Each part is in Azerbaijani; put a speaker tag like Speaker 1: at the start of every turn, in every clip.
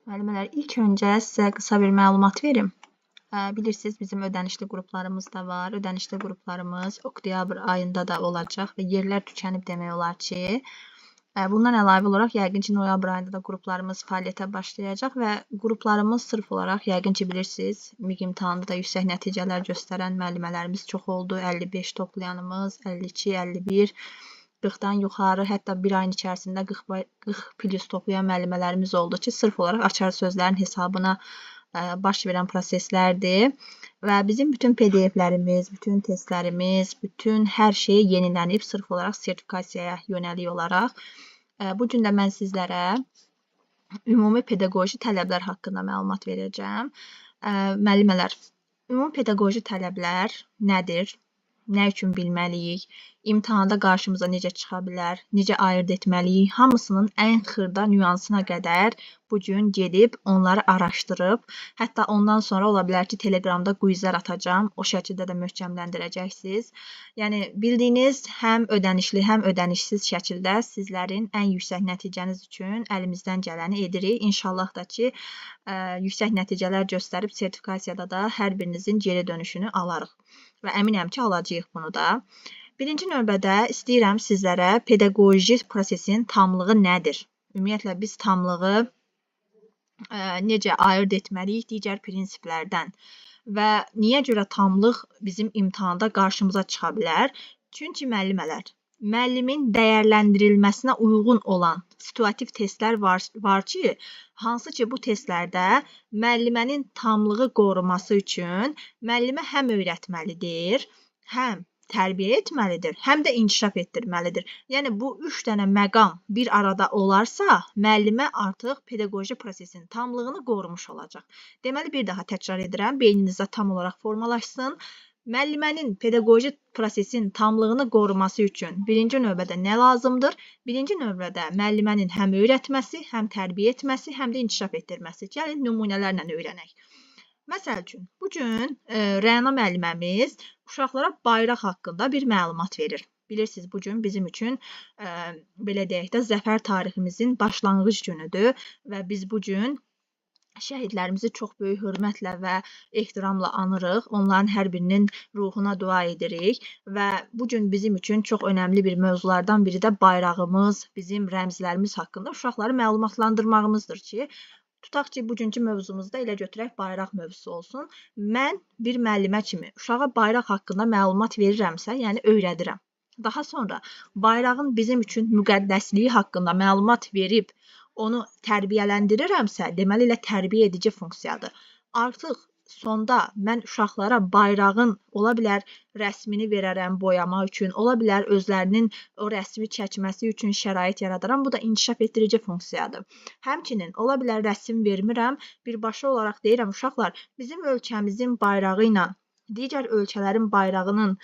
Speaker 1: Müəllimlər, ilk öncə sizə qısa bir məlumat verim. Bilirsiniz, bizim ödənişli qruplarımız da var. Ödənişli qruplarımız oktyabr ayında da olacaq və yerlər tükənib demək olar ki, bundan əlavə olaraq yəqin ki, noyabr ayında da qruplarımız fəaliyyətə başlayacaq və qruplarımız sırf olaraq yəqin ki, bilirsiniz, MİQ imtahanında da yüksək nəticələr göstərən müəllimələrimiz çox oldu. 55 toplayanımız, 52, 51, 40-dan yuxarı, hətta bir ayın içərisində 40 plus toplayan müəllimələrimiz oldu ki, sırf olaraq açar sözlərin hesabına baş verən proseslərdir. Və bizim bütün PDF-lərimiz, bütün testlərimiz, bütün hər şey yenilənib sırf olaraq sertifikasiyaya yönəlik olaraq. Bu gün də mən sizlərə ümumi pedaqoji tələblər haqqında məlumat verəcəm. Müəllimələr, ümumi pedaqoji tələblər nədir? Nə üçün bilməliyik? İmtahanda qarşımıza necə çıxa bilər? Necə ayırd etməliyik? Hamısının ən xırda nüansına qədər bu gün gedib onları araşdırıb, hətta ondan sonra ola bilər ki, Telegramda quizlər atacağam. O şəkildə də möhkəmləndirəcəksiniz. Yəni bildiyiniz həm ödənişli, həm ödənişsiz şəkildə sizlərin ən yüksək nəticəniz üçün əlimizdən gələni edirik. İnşallah da ki, yüksək nəticələr göstərib sertifikasiyada da hər birinizin geri dönüşünü alarıq. Və əminəm ki, alacağıq bunu da. Birinci növbədə istəyirəm sizlərə pedaqoji prosesin tamlığı nədir? Ümumiyyətlə, biz tamlığı necə ayırd etməliyik digər prinsiplərdən və niyə görə tamlıq bizim imtahanda qarşımıza çıxa bilər? Çünki müəllimin dəyərləndirilməsinə uyğun olan situativ testlər var ki, hansı ki bu testlərdə müəllimənin tamlığı qoruması üçün müəllimə həm öyrətməlidir, həm tərbiyə etməlidir, həm də inkişaf etdirməlidir. Yəni, bu 3 dənə məqam bir arada olarsa, müəllimə artıq pedaqoji prosesin tamlığını qorumuş olacaq. Deməli, bir daha təkrar edirəm, beyninizdə tam olaraq formalaşsın. Müəllimənin pedaqoji prosesin tamlığını qoruması üçün birinci növbədə nə lazımdır? Birinci növbədə müəllimənin həm öyrətməsi, həm tərbiyə etməsi, həm də inkişaf etdirməsi. Gəlin, nümunələrlə öyrənək. Məsəl üçün, bugün Rəna müəlliməmiz uşaqlara bayraq haqqında bir məlumat verir. Bilirsiniz, bugün bizim üçün belə deyək də zəfər tariximizin başlanğıc günüdür və biz bugün şəhidlərimizi çox böyük hörmətlə və ehtiramla anırıq. Onların hər birinin ruhuna dua edirik və bugün bizim üçün çox önəmli bir mövzulardan biri də bayrağımız, bizim rəmzlərimiz haqqında uşaqları məlumatlandırmağımızdır ki, tutaq ki, bugünkü mövzumuzda elə götürək bayraq mövzusu olsun. Mən bir müəllimə kimi uşağa bayraq haqqında məlumat verirəmsə, yəni öyrədirəm. Daha sonra bayrağın bizim üçün müqəddəsliyi haqqında məlumat verib, onu tərbiyələndirirəmsə, deməli elə tərbiyə edici funksiyadır. Artıq sonda mən uşaqlara bayrağın ola bilər rəsmini verərəm boyamaq üçün, ola bilər özlərinin o rəsmi çəkməsi üçün şərait yaradaram. Bu da inkişaf etdirici funksiyadır. Həmçinin ola bilər rəsm vermirəm, birbaşa olaraq deyirəm uşaqlar, bizim ölkəmizin bayrağı ilə digər ölkələrin bayrağının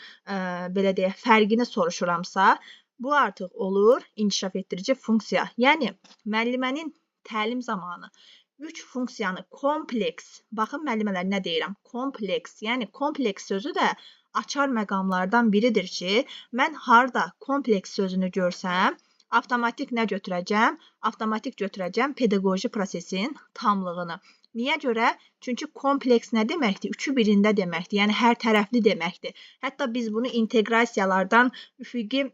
Speaker 1: belə deyək, fərqini soruşuramsa, bu artıq olur inkişaf etdirici funksiya. Yəni, müəllimənin təlim zamanı 3 funksiyanı kompleks, baxın müəllimələr nə deyirəm, kompleks, yəni kompleks sözü də açar məqamlardan biridir ki, mən harda kompleks sözünü görsəm, avtomatik nə götürəcəm? Avtomatik götürəcəm pedaqoji prosesin tamlığını. Niyə görə? Çünki kompleks nə deməkdir? Üçü birində deməkdir, yəni hər tərəfli deməkdir. Hətta biz bunu inteqrasiyalardan üfüqi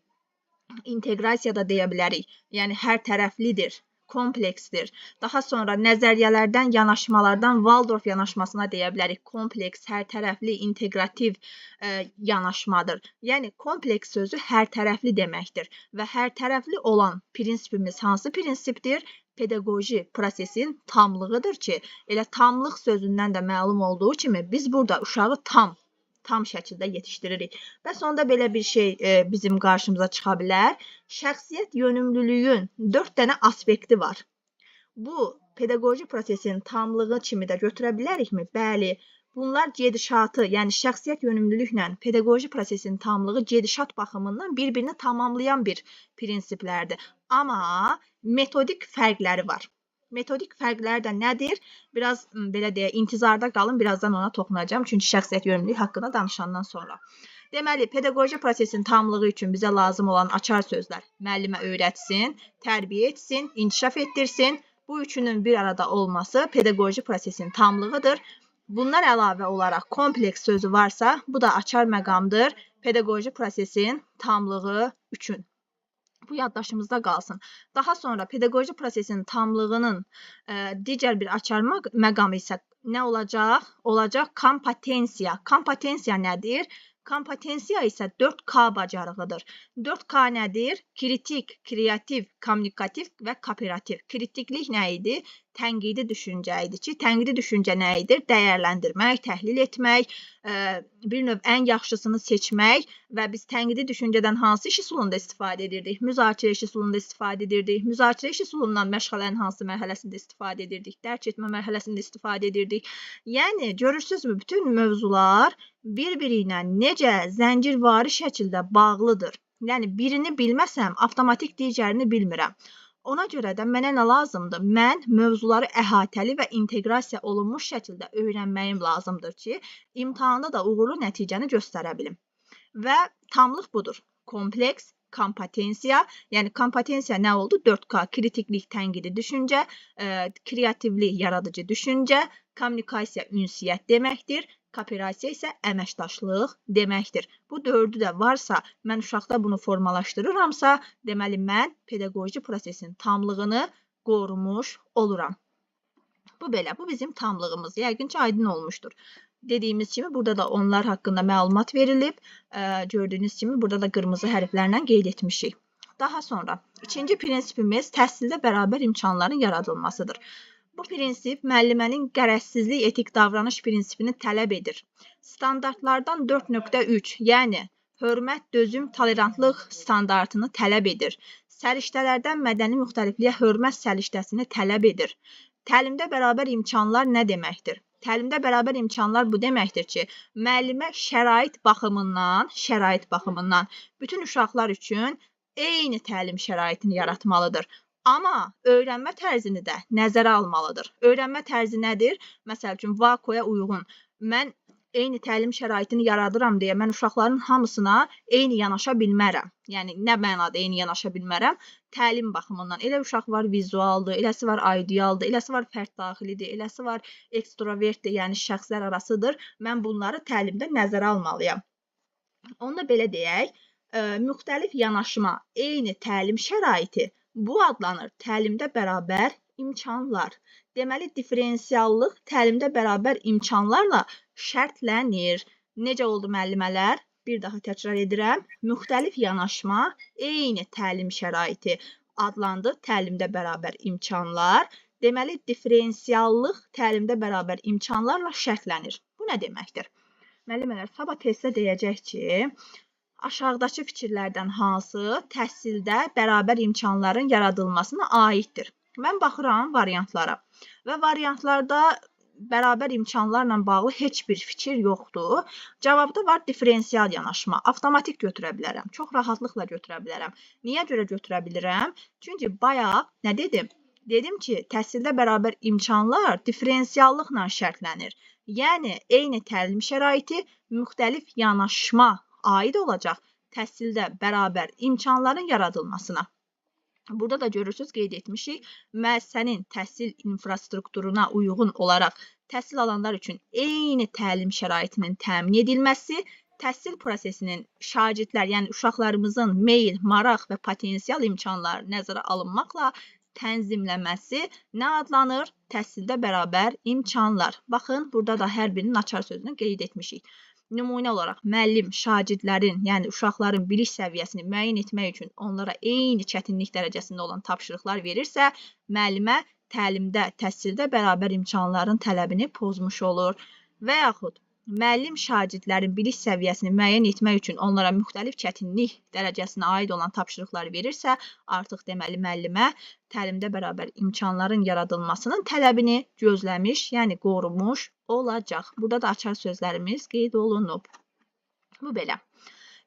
Speaker 1: inteqrasiya da deyə bilərik. Yəni, hər tərəflidir, kompleksdir. Daha sonra nəzəriyyələrdən, yanaşmalardan Waldorf yanaşmasına deyə bilərik. Kompleks, hər tərəfli, inteqrativ yanaşmadır. Yəni, kompleks sözü hər tərəfli deməkdir. Və hər tərəfli olan prinsipimiz hansı prinsipdir? Pedaqoji prosesin tamlığıdır ki, elə tamlıq sözündən də məlum olduğu kimi biz burada uşağı tam şəkildə yetişdiririk. Bəs onda belə bir şey bizim qarşımıza çıxa bilər. Şəxsiyyət yönümlülüyün 4 dənə aspekti var. Bu, pedaqoji prosesin tamlığı kimi də götürə bilərikmi? Bəli. Bunlar gedişatı, yəni şəxsiyyət yönümlülüklə pedaqoji prosesin tamlığı gedişat baxımından bir-birini tamamlayan bir prinsiplərdir. Amma metodik fərqləri var. Metodik fərqləri də nədir? Biraz belə deyək, intizarda qalın, birazdan ona toxunacağam. Çünki şəxsiyyət yönümlülük haqqında danışandan sonra. Deməli, pedaqoji prosesin tamlığı üçün bizə lazım olan açar sözlər müəllimə öyrətsin, tərbiyə etsin, inkişaf etdirsin, Bu üçünün bir arada olması pedaqoji prosesin tamlığıdır. Bundan əlavə olaraq kompleks sözü varsa, bu da açar məqamdır pedaqoji prosesin tamlığı üçün. Bu yaddaşımızda qalsın. Daha sonra pedaqoji prosesin tamlığının digər bir açar məqamı isə nə olacaq? Olacaq kompetensiya. Kompetensiya nədir? Kompetensiya isə 4K bacarığıdır. 4K nədir? Kritik, kreativ, kommunikativ və kooperativ. Kritiklik nə idi? Tənqidi düşüncə idi ki, tənqidi düşüncə nə idi? Dəyərləndirmək, təhlil etmək, bir növ ən yaxşısını seçmək və biz tənqidi düşüncədən hansı iş üsulunda istifadə edirdik? Müzakirə iş üsulunda istifadə edirdik. Müzakirə iş üsulundan məşğələnin hansı mərhələsində istifadə edirdik? Dərk etmə mərhələsində istifadə edirdik. Yəni, görürsünüzmü, bütün mövzular bir-biri ilə necə zəncirvari şəkildə bağlıdır. Yəni, birini bilməsəm, avtomatik digərini bilmirəm. Ona görə də mənə nə lazımdır? Mən mövzuları əhatəli və inteqrasiya olunmuş şəkildə öyrənməyim lazımdır ki, imtahanda da uğurlu nəticəni göstərə bilim. Və tamlıq budur. Kompleks, kompetensiya, yəni kompetensiya nə oldu? 4K, kritiklik, tənqidi düşüncə, kreativlik, yaradıcı düşüncə, kommunikasiya, ünsiyyət deməkdir. Kooperasiya isə əməkdaşlıq deməkdir. Bu dördü də varsa, mən uşaqda bunu formalaşdırıramsa, deməli mən pedaqoji prosesin tamlığını qorumuş oluram. Bu belə, bu bizim tamlığımız. Yəqin ki, aydın olmuşdur. Dediyimiz kimi, burada da onlar haqqında məlumat verilib. Gördüyünüz kimi, burada da qırmızı hərflərlə qeyd etmişik. Daha sonra, ikinci prinsipimiz təhsildə bərabər imkanların yaradılmasıdır. Bu prinsip müəllimənin qərəzsizlik etik davranış prinsipini tələb edir. Standartlardan 4.3, yəni hörmət, dözüm, tolerantlıq standartını tələb edir. Səriştələrdən mədəni müxtəlifliyə hörmət səriştəsini tələb edir. Təlimdə bərabər imkanlar nə deməkdir? Təlimdə bərabər imkanlar bu deməkdir ki, müəllimə şərait baxımından bütün uşaqlar üçün eyni təlim şəraitini yaratmalıdır. Amma öyrənmə tərzini də nəzərə almalıdır. Öyrənmə tərzi nədir? Məsəl üçün, VAKO-ya uyğun. Mən eyni təlim şəraitini yaradıram deyə mən uşaqların hamısına eyni yanaşa bilmərəm. Yəni, nə mənada eyni yanaşa bilmərəm? Təlim baxımından. Elə uşaq var vizualdır, eləsi var audialdır, eləsi var fərd daxilidir, eləsi var ekstrovertdir, yəni şəxslər arasıdır. Mən bunları təlimdə nəzərə almalıyam. Onu da belə deyək, müxtəlif yanaşma, eyni təlim şəraiti bu adlanır təlimdə bərabər imkanlar. Deməli, diferensiallıq təlimdə bərabər imkanlarla şərtlənir. Necə oldu müəllimələr? Bir daha təkrar edirəm. Müxtəlif yanaşma, eyni təlim şəraiti adlandı təlimdə bərabər imkanlar. Deməli, diferensiallıq təlimdə bərabər imkanlarla şərtlənir. Bu nə deməkdir? Müəllimələr, sabah testdə deyəcək ki, aşağıdakı fikirlərdən hansı təhsildə bərabər imkanların yaradılmasına aiddir? Mən baxıram variantlara və variantlarda bərabər imkanlarla bağlı heç bir fikir yoxdur. Cavabda var diferensial yanaşma. Avtomatik götürə bilərəm. Çox rahatlıqla götürə bilərəm. Niyə görə götürə bilirəm? Çünki bayaq nə dedim? Dedim ki, təhsildə bərabər imkanlar diferensiallıqla şərtlənir. Yəni, eyni təlim şəraiti müxtəlif yanaşma aid olacaq təhsildə bərabər imkanların yaradılmasına. Burada da görürsünüz, qeyd etmişik, müəssisənin təhsil infrastrukturuna uyğun olaraq təhsil alanlar üçün eyni təlim şəraitinin təmin edilməsi, təhsil prosesinin şagirdlər, yəni uşaqlarımızın meyl, maraq və potensial imkanları nəzərə alınmaqla tənzimləməsi nə adlanır? Təhsildə bərabər imkanlar. Baxın, burada da hər birinin açar sözünü qeyd etmişik. Nümunə olaraq müəllim şagirdlərin, yəni uşaqların bilik səviyyəsini müəyyən etmək üçün onlara eyni çətinlik dərəcəsində olan tapşırıqlar verirsə, müəllimə təlimdə, təhsildə bərabər imkanların tələbini pozmuş olur. Və yaxud müəllim şagirdlərin bilik səviyyəsini müəyyən etmək üçün onlara müxtəlif çətinlik dərəcəsinə aid olan tapşırıqlar verirsə, artıq deməli müəllimə təlimdə bərabər imkanların yaradılmasının tələbini gözləmiş, yəni qorumuş olacaq. Burada da açar sözlərimiz qeyd olunub. Bu belə.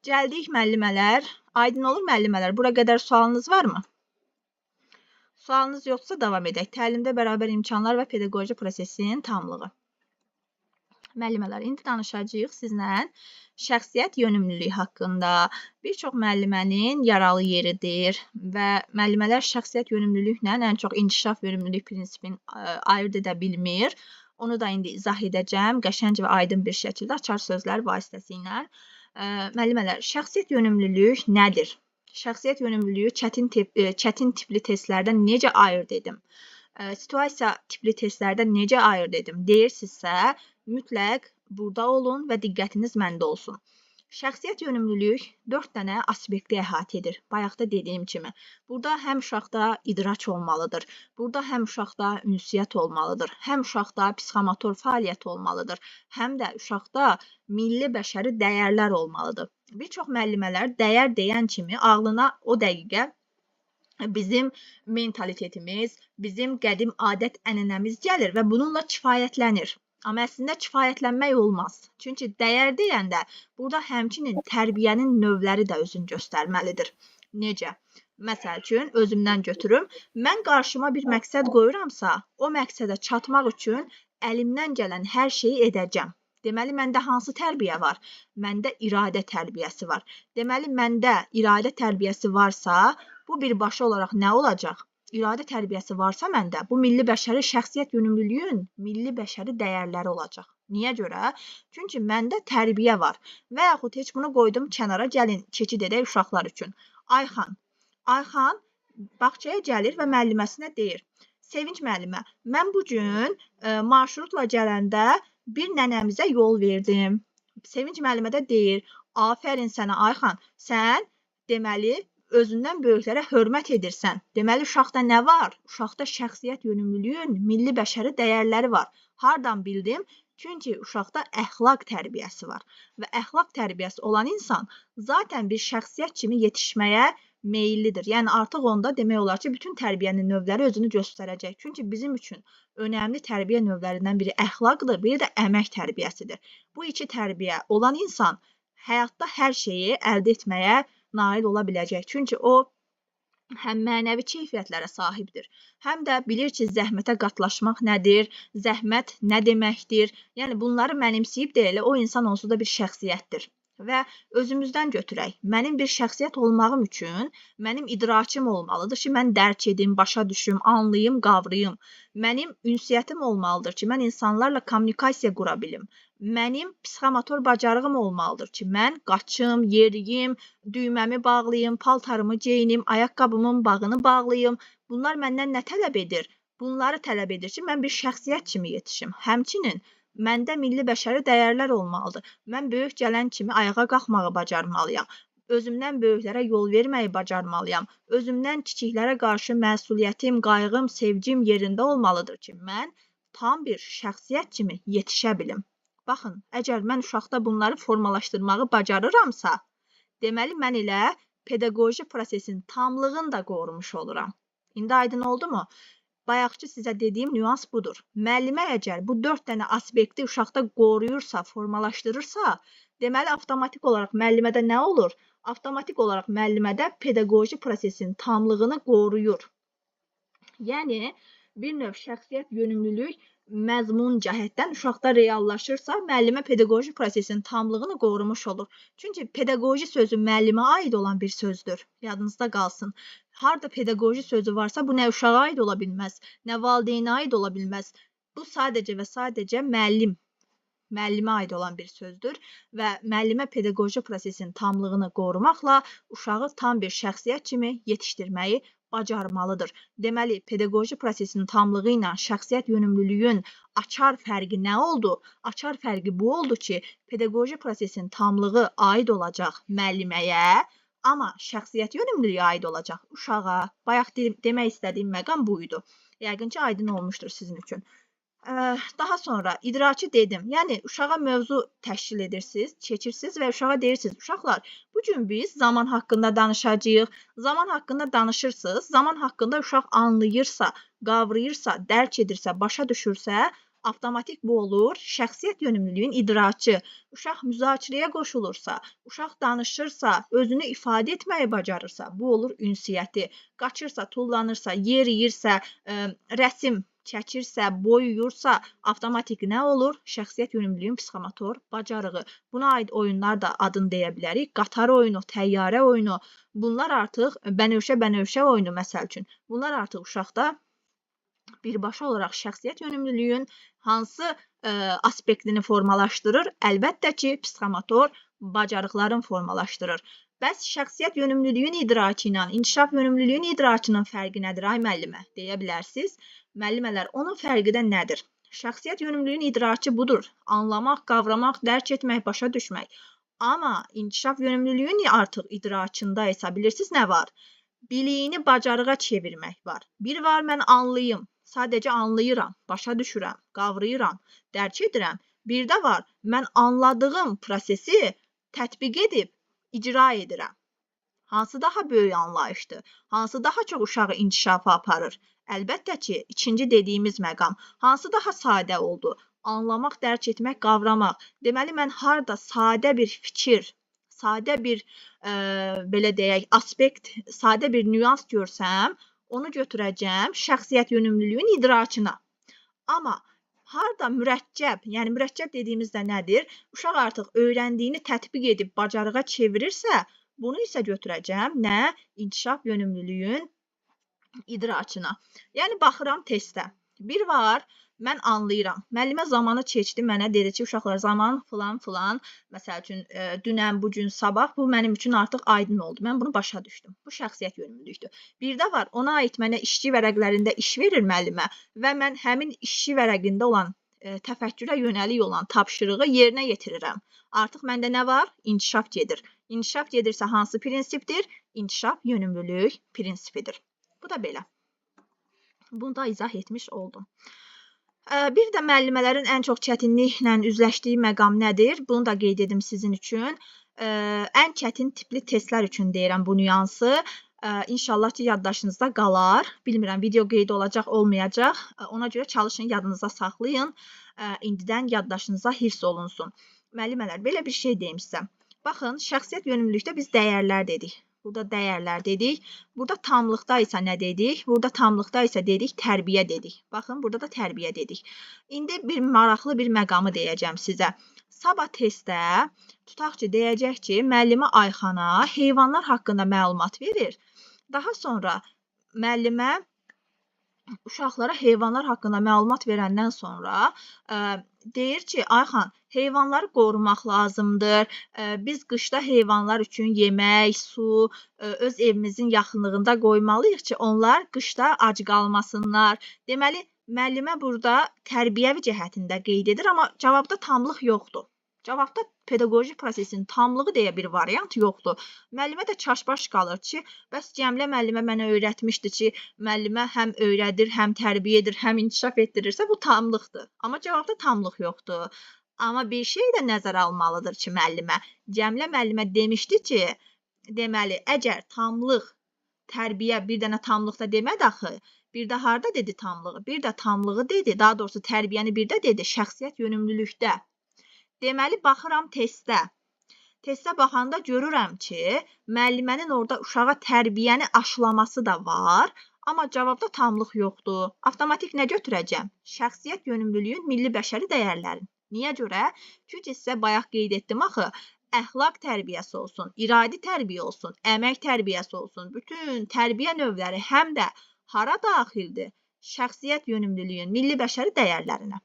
Speaker 1: Gəldik müəllimələr. Aydın olur müəllimələr? Bura qədər sualınız varmı? Sualınız yoxsa davam edək. Təlimdə bərabər imkanlar və pedaqoji prosesin tamlığı. Müəllimələr, indi danışacağıq sizlə şəxsiyyət yönümlülüyü haqqında. Bir çox müəllimənin yaralı yeridir və müəllimələr şəxsiyyət yönümlülüklə ən çox inkişaf yönümlülük prinsipini ayırd edə bilmir. Onu da indi izah edəcəm qəşəng və aydın bir şəkildə açar sözlər vasitəsilə. Müəllimələr, şəxsiyyət yönümlülük nədir? Şəxsiyyət yönümlülüyü çətin tipli testlərdən necə ayırd edim? Situasiya tipli testlərdən necə ayırd edim deyirsinizsə, mütləq burada olun və diqqətiniz məndə olsun. Şəxsiyyət yönümlülük 4 dənə aspekti əhatə edir. Bayaqda dediyim kimi. Burada həm uşaqda idraç olmalıdır. Burada həm uşaqda ünsiyyət olmalıdır. Həm uşaqda psixomotor fəaliyyət olmalıdır. Həm də uşaqda milli bəşəri dəyərlər olmalıdır. Bir çox müəllimələr dəyər deyən kimi ağlına o dəqiqə bizim mentalitetimiz, bizim qədim adət-ənənəmiz gəlir və bununla kifayətlənir. Amma əslində kifayətlənmək olmaz. Çünki dəyər deyəndə burada həmçinin tərbiyənin növləri də özünü göstərməlidir. Necə? Məsəl üçün, özümdən götürüm. Mən qarşıma bir məqsəd qoyuramsa, o məqsədə çatmaq üçün əlimdən gələn hər şeyi edəcəm. Deməli, məndə hansı tərbiyə var? Məndə iradə tərbiyəsi var. Deməli, məndə iradə tərbiyəsi varsa, bu birbaşa olaraq nə olacaq? İradə tərbiyəsi varsa məndə, bu milli bəşəri şəxsiyyət yönümlülüyün milli bəşəri dəyərləri olacaq. Niyə görə? Çünki məndə tərbiyə var. Və yaxud heç bunu qoydum kənara, gəlin keçid edək uşaqlar üçün. Ayxan bağçaya gəlir və müəlliməsinə deyir. Sevinç müəllimə, mən bugün marşrutla gələndə bir nənəmizə yol verdim. Sevinç müəllimə də deyir, afərin sənə Ayxan, sən deməli özündən böyüklərə hörmət edirsən. Deməli, uşaqda nə var? Uşaqda şəxsiyyət yönümlülüyün milli bəşəri dəyərləri var. Hardan bildim? Çünki uşaqda əxlaq tərbiyəsi var. Və əxlaq tərbiyəsi olan insan zaten bir şəxsiyyət kimi yetişməyə meyillidir. Yəni, artıq onda demək olar ki, bütün tərbiyənin növləri özünü göstərəcək. Çünki bizim üçün önəmli tərbiyə növlərindən biri əxlaqdır, biri də əmək tərbiyəsidir. Bu iki tərbiyə olan insan həyatda hər şeyi əldə etməyə nail ola biləcək. Çünki o həm mənəvi keyfiyyətlərə sahibdir, həm də bilir ki, zəhmətə qatlaşmaq nədir, zəhmət nə deməkdir. Yəni, bunları mənimsəyib deyilə, o insan onsuz da bir şəxsiyyətdir. Və özümüzdən götürək. Mənim bir şəxsiyyət olmağım üçün mənim idraçım olmalıdır ki, mən dərk edim, başa düşüm, anlayım, qavrayım. Mənim ünsiyyətim olmalıdır ki, mən insanlarla kommunikasiya qura bilim. Mənim psixomotor bacarığım olmalıdır ki, mən qaçım, yeriyim, düyməmi bağlayım, paltarımı geyinim, ayaqqabımın bağını bağlayım. Bunlar məndən nə tələb edir? Bunları tələb edir ki, mən bir şəxsiyyət kimi yetişim. Həmçinin məndə milli bəşəri dəyərlər olmalıdır. Mən böyük gələn kimi ayağa qalxmağı bacarmalıyam. Özümdən böyüklərə yol verməyi bacarmalıyam. Özümdən kiçiklərə qarşı məsuliyyətim, qayğım, sevgim yerində olmalıdır ki, mən tam bir şəxsiyyət kimi yetişə bilim. Baxın, əgər mən uşaqda bunları formalaşdırmağı bacarıramsa, deməli mən elə pedaqoji prosesin tamlığını da qorumuş oluram. İndi aydın oldu mu? Bayaqçı sizə dediyim nüans budur. Müəllimə əgər bu 4 dənə aspekti uşaqda qoruyursa, formalaşdırırsa, deməli avtomatik olaraq müəllimədə nə olur? Avtomatik olaraq müəllimədə pedaqoji prosesin tamlığını qoruyur. Yəni, bir növ şəxsiyyət yönümlülük məzmun cəhətdən uşaqda reallaşırsa, müəllimə pedaqoji prosesin tamlığını qorumuş olur. Çünki pedaqoji sözü müəllimə aid olan bir sözdür. Yadınızda qalsın. Harda pedaqoji sözü varsa, bu nə uşağa aid ola bilməz, nə valideynə aid ola bilməz. Bu sadəcə və sadəcə müəllimə aid olan bir sözdür və müəllimə pedaqoji prosesin tamlığını qorumaqla uşağı tam bir şəxsiyyət kimi yetişdirməyi bacarmalıdır. Deməli, pedaqoji prosesin tamlığı ilə şəxsiyyət yönümlülüyün açar fərqi nə oldu? Açar fərqi bu oldu ki, pedaqoji prosesin tamlığı aid olacaq müəlliməyə, amma şəxsiyyət yönümlülüyü aid olacaq uşağa. Bayaq demək istədiyim məqam buydu. Yəqin ki, aydın olmuşdur sizin üçün. Daha sonra idraki dedim. Yəni, uşağa mövzu təşkil edirsiniz, keçirsiniz və uşağa deyirsiniz. Uşaqlar, bugün biz zaman haqqında danışacağıq. Zaman haqqında danışırsınız. Zaman haqqında uşaq anlayırsa, qavrayırsa, dərk edirsə, başa düşürsə, avtomatik bu olur. Şəxsiyyət yönümlülüyün idraki. Uşaq müzakirəyə qoşulursa, uşaq danışırsa, özünü ifadə etməyi bacarırsa, bu olur ünsiyyəti. Qaçırsa, tullanırsa, yeriyirsə, rəsm çəkirsə, boyuyursa, avtomatik nə olur? Şəxsiyyət yönümlülüyün psixomotor bacarığı. Buna aid oyunlar da adını deyə bilərik. Qatar oyunu, təyyarə oyunu. Bunlar artıq bənövşə oyunu məsəl üçün. Bunlar artıq uşaqda birbaşa olaraq şəxsiyyət yönümlülüyün hansı aspektini formalaşdırır? Əlbəttə ki, psixomotor bacarıqların formalaşdırır. Bəs şəxsiyyət yönümlülüyün idrakı ilə inkişaf yönümlülüyün idrakının fərqi nədir ay müəllimə? Deyə bilərsiniz. Müəllimələr, onun fərqi də nədir? Şəxsiyyət yönümlülüyün idrakı budur. Anlamaq, qavramaq, dərk etmək, başa düşmək. Amma inkişaf yönümlülüyün artıq idrakında isə bilirsiniz nə var? Biliyini bacarığa çevirmək var. Bir var, mən anlayım. Sadəcə anlayıram, başa düşürəm, qavrayıram, dərk edirəm. Bir də var, mən anladığım prosesi tətbiq edib icra edirəm. Hansı daha böyük anlayışdır? Hansı daha çox uşağı inkişafa aparır? Əlbəttə ki, ikinci dediyimiz məqam. Hansı daha sadə oldu? Anlamaq, dərk etmək, qavramaq. Deməli, mən harda sadə bir fikir, sadə bir, belə deyək, aspekt, sadə bir nüans görsəm, onu götürəcəm şəxsiyyət yönümlülüyün idrakına. Amma harda mürəkkəb, yəni mürəkkəb dediyimizdə nədir? Uşaq artıq öyrəndiyini tətbiq edib bacarığa çevirirsə, bunu isə götürəcəm nə? İnkişaf yönümlülüyün idrakına. Yəni, baxıram testə. Bir var, mən anlayıram. Müəllimə zamanı keçdi, mənə dedi ki, uşaqlar zaman filan, məsəl üçün, dünən, bugün, sabah, bu mənim üçün artıq aydın oldu. Mən bunu başa düşdüm. Bu şəxsiyyət yönümlülükdür. Bir də var, ona aid mənə işçi vərəqlərində iş verir müəllimə və mən həmin işçi vərəqində olan təfəkkürə yönəlik olan tapşırığı yerinə yetirirəm. Artıq məndə nə var? İnkişaf gedir. İnkişaf gedirsə hansı prinsipdir? İnkişaf yönümlülük prinsipidir. Bu da belə. Bunu da izah etmiş oldum. Bir də müəllimələrin ən çox çətinliklə üzləşdiyi məqam nədir? Bunu da qeyd edim sizin üçün. Ən çətin tipli testlər üçün deyirəm bu nüansı. İnşallah ki, yaddaşınızda qalar. Bilmirəm, video qeyd olacaq, olmayacaq. Ona görə çalışın, yadınıza saxlayın. İndidən yaddaşınıza hirs olunsun. Müəllimələr, belə bir şey deyim sizə. Baxın, şəxsiyyət yönümlülükdə biz dəyərlər dedik. Burada dəyərlər dedik. Burada tamlıqda isə nə dedik? Burada tamlıqda isə dedik, tərbiyə dedik. Baxın, burada da tərbiyə dedik. İndi bir maraqlı bir məqamı deyəcəm sizə. Sabah testdə tutaq ki, deyəcək ki, müəllimə Ayxana heyvanlar haqqında məlumat verir. Daha sonra müəllimə uşaqlara heyvanlar haqqında məlumat verəndən sonra deyir ki, Ayxan, heyvanları qorumaq lazımdır. Biz qışda heyvanlar üçün yemək, su, öz evimizin yaxınlığında qoymalıyıq ki, onlar qışda ac qalmasınlar. Deməli, müəllimə burada tərbiyəvi cəhətində qeyd edir, amma cavabda tamlıq yoxdur. Cavabda pedaqoji prosesin tamlığı deyə bir variant yoxdur. Müəllimə də çaşbaş qalır ki, bəs Cəmilə müəllimə mənə öyrətmişdi ki, müəllimə həm öyrədir, həm tərbiyə edir, həm inkişaf etdirirsə, bu tamlıqdır. Amma cavabda tamlıq yoxdur. Amma bir şey də nəzərə almalıdır ki, müəllimə. Cəmilə müəllimə demişdi ki, deməli, əgər tamlıq, tərbiyə bir dənə tamlıqda demədi axı, bir də harda dedi tamlığı? Bir də tamlığı dedi, daha doğrusu tərbiyəni bir də dedi, şəxsiyyət yönümlülükdə. Deməli, baxıram testə. Testə baxanda görürəm ki, müəllimənin orada uşağa tərbiyəni aşılaması da var, amma cavabda tamlıq yoxdur. Avtomatik nə götürəcəm? Şəxsiyyət yönümlülüyün milli bəşəri dəyərlərini. Niyə görə? Çünki sizə bayaq qeyd etdim axı, əxlaq tərbiyəsi olsun, iradi tərbiyə olsun, əmək tərbiyəsi olsun, bütün tərbiyə növləri həm də hara daxildir? Şəxsiyyət yönümlülüyün milli bəşəri dəyərlərinə.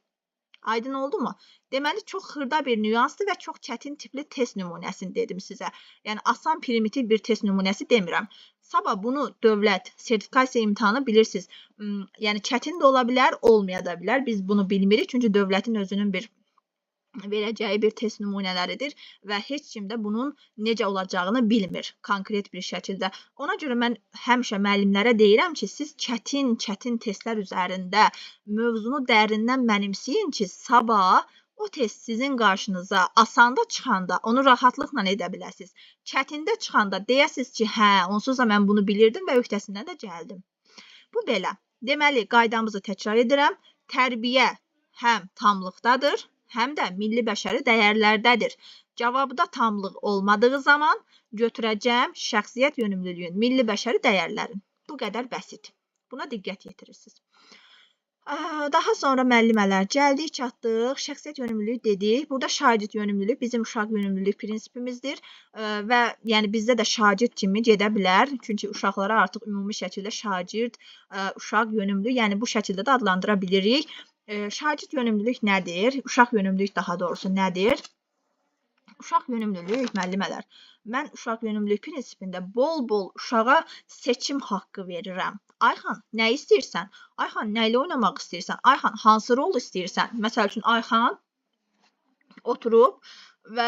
Speaker 1: Aydın oldu mu? Deməli, çox xırda bir nüansdır və çox çətin tipli test nümunəsini dedim sizə. Yəni, asan primitiv bir test nümunəsi demirəm. Sabah bunu dövlət sertifikasiya imtahanı bilirsiniz. Yəni, çətin də ola bilər, olmaya da bilər. Biz bunu bilmirik, çünki dövlətin özünün bir verəcəyi bir test nümunələridir və heç kim də bunun necə olacağını bilmir konkret bir şəkildə. Ona görə mən həmişə müəllimlərə deyirəm ki, siz çətin testlər üzərində mövzunu dərindən mənimsəyin ki, sabah o test sizin qarşınıza asanda çıxanda onu rahatlıqla edə biləsiniz. Çətində çıxanda deyəsiniz ki, hə, onsuz da mən bunu bilirdim və öhdəsindən də gəldim. Bu belə. Deməli, qaydamızı təkrar edirəm. Tərbiyə həm tamlıqdadır, həm də milli bəşəri dəyərlərdədir. Cavabda tamlıq olmadığı zaman götürəcəm şəxsiyyət yönümlülüyün milli bəşəri dəyərlərini. Bu qədər bəsit. Buna diqqət yetirirsiniz. Daha sonra müəllimələr gəldik, çatdıq, şəxsiyyət yönümlülük dedik. Burada şagird yönümlülük bizim uşaq yönümlülük prinsipimizdir və yəni bizdə də şagird kimi gedə bilər. Çünki uşaqlara artıq ümumi şəkildə şagird, uşaq yönümlü, yəni bu şəkildə də adlandıra bilirik. Şagird yönümlülük nədir? Uşaq yönümlülük daha doğrusu nədir? Uşaq yönümlülük müəllimələr. Mən uşaq yönümlülük prinsipində bol-bol uşağa seçim haqqı verirəm. Ayxan, nə istəyirsən? Ayxan, nə ilə oynamaq istəyirsən? Ayxan, hansı rol istəyirsən? Məsəl üçün, Ayxan oturub və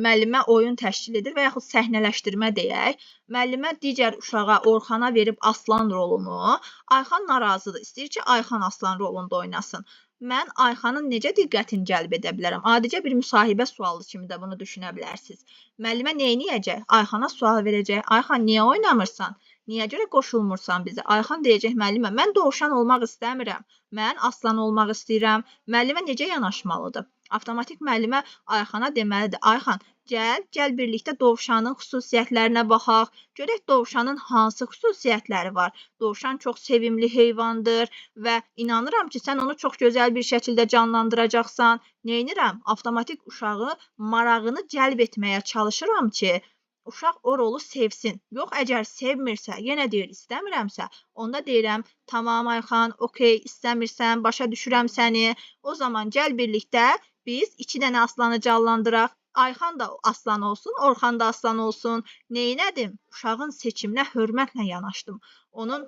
Speaker 1: müəllimə oyun təşkil edir və yaxud səhnələşdirmə deyək. Müəllimə digər uşağa, Orxana verib Aslan rolunu. Ayxan narazıdır, istəyir ki, Ayxan Aslan rolunda oynasın. Mən Ayxanın necə diqqətini cəlb edə bilərəm? Adicə bir müsahibə sualı kimi də bunu düşünə bilərsiniz. Müəllimə nə edəcək? Ayxana sual verəcək. Ayxan, niyə oynamırsan? Niyə görə qoşulmursan bizə? Ayxan deyəcək müəllimə, mən dovşan olmaq istəmirəm. Mən aslan olmaq istəyirəm. Müəllimə necə yanaşmalıdır? Avtomatik müəllimə Ayxana deməlidir. Ayxan, gəl birlikdə dovşanın xüsusiyyətlərinə baxaq. Görək dovşanın hansı xüsusiyyətləri var? Dovşan çox sevimli heyvandır və inanıram ki, sən onu çox gözəl bir şəkildə canlandıracaqsan. Neynirəm? Avtomatik uşağı marağını cəlb etməyə çalışıram ki, uşaq o rolu sevsin. Yox, əgər sevmirsə, yenə deyir, istəmirəmsə, onda deyirəm, tamam Ayxan, okey, istəmirsən, başa düşürəm səni. O zaman gəl birlikdə biz 2 dənə aslanı canlandıraq. Ayxan da aslan olsun, Orxan da aslan olsun. Neynədim? Uşağın seçiminə hörmətlə yanaşdım. Onun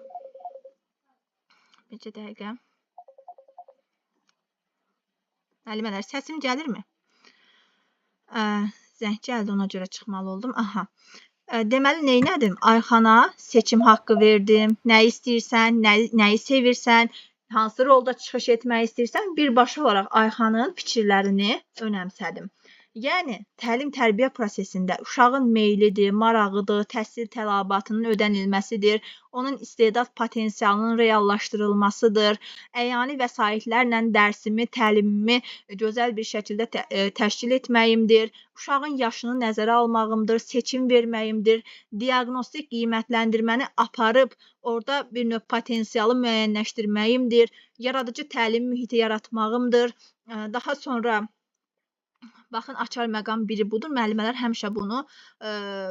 Speaker 1: Necə dəqiqə? Müəllimələr, səsim gəlirmi? Zəng gəldi, ona görə çıxmalı oldum. Aha. Deməli, neynədim? Ayxana seçim haqqı verdim. Nə istəyirsən, nəyi sevirsən, hansı rolda çıxış etmək istəyirsən, birbaşa olaraq Ayxanın fikirlərini önəmsədim. Yəni, təlim-tərbiyə prosesində uşağın meylidir, marağıdır, təhsil tələbatının ödənilməsidir, onun istedad potensialının reallaşdırılmasıdır, əyani vəsaitlərlə dərsimi, təlimimi gözəl bir şəkildə təşkil etməyimdir, uşağın yaşını nəzərə almağımdır, seçim verməyimdir, diaqnostik qiymətləndirməni aparıb orada bir növ potensialı müəyyənləşdirməyimdir, yaradıcı təlim mühiti yaratmağımdır. Daha sonra baxın, açar məqam biri budur. Müəllimələr həmişə bunu,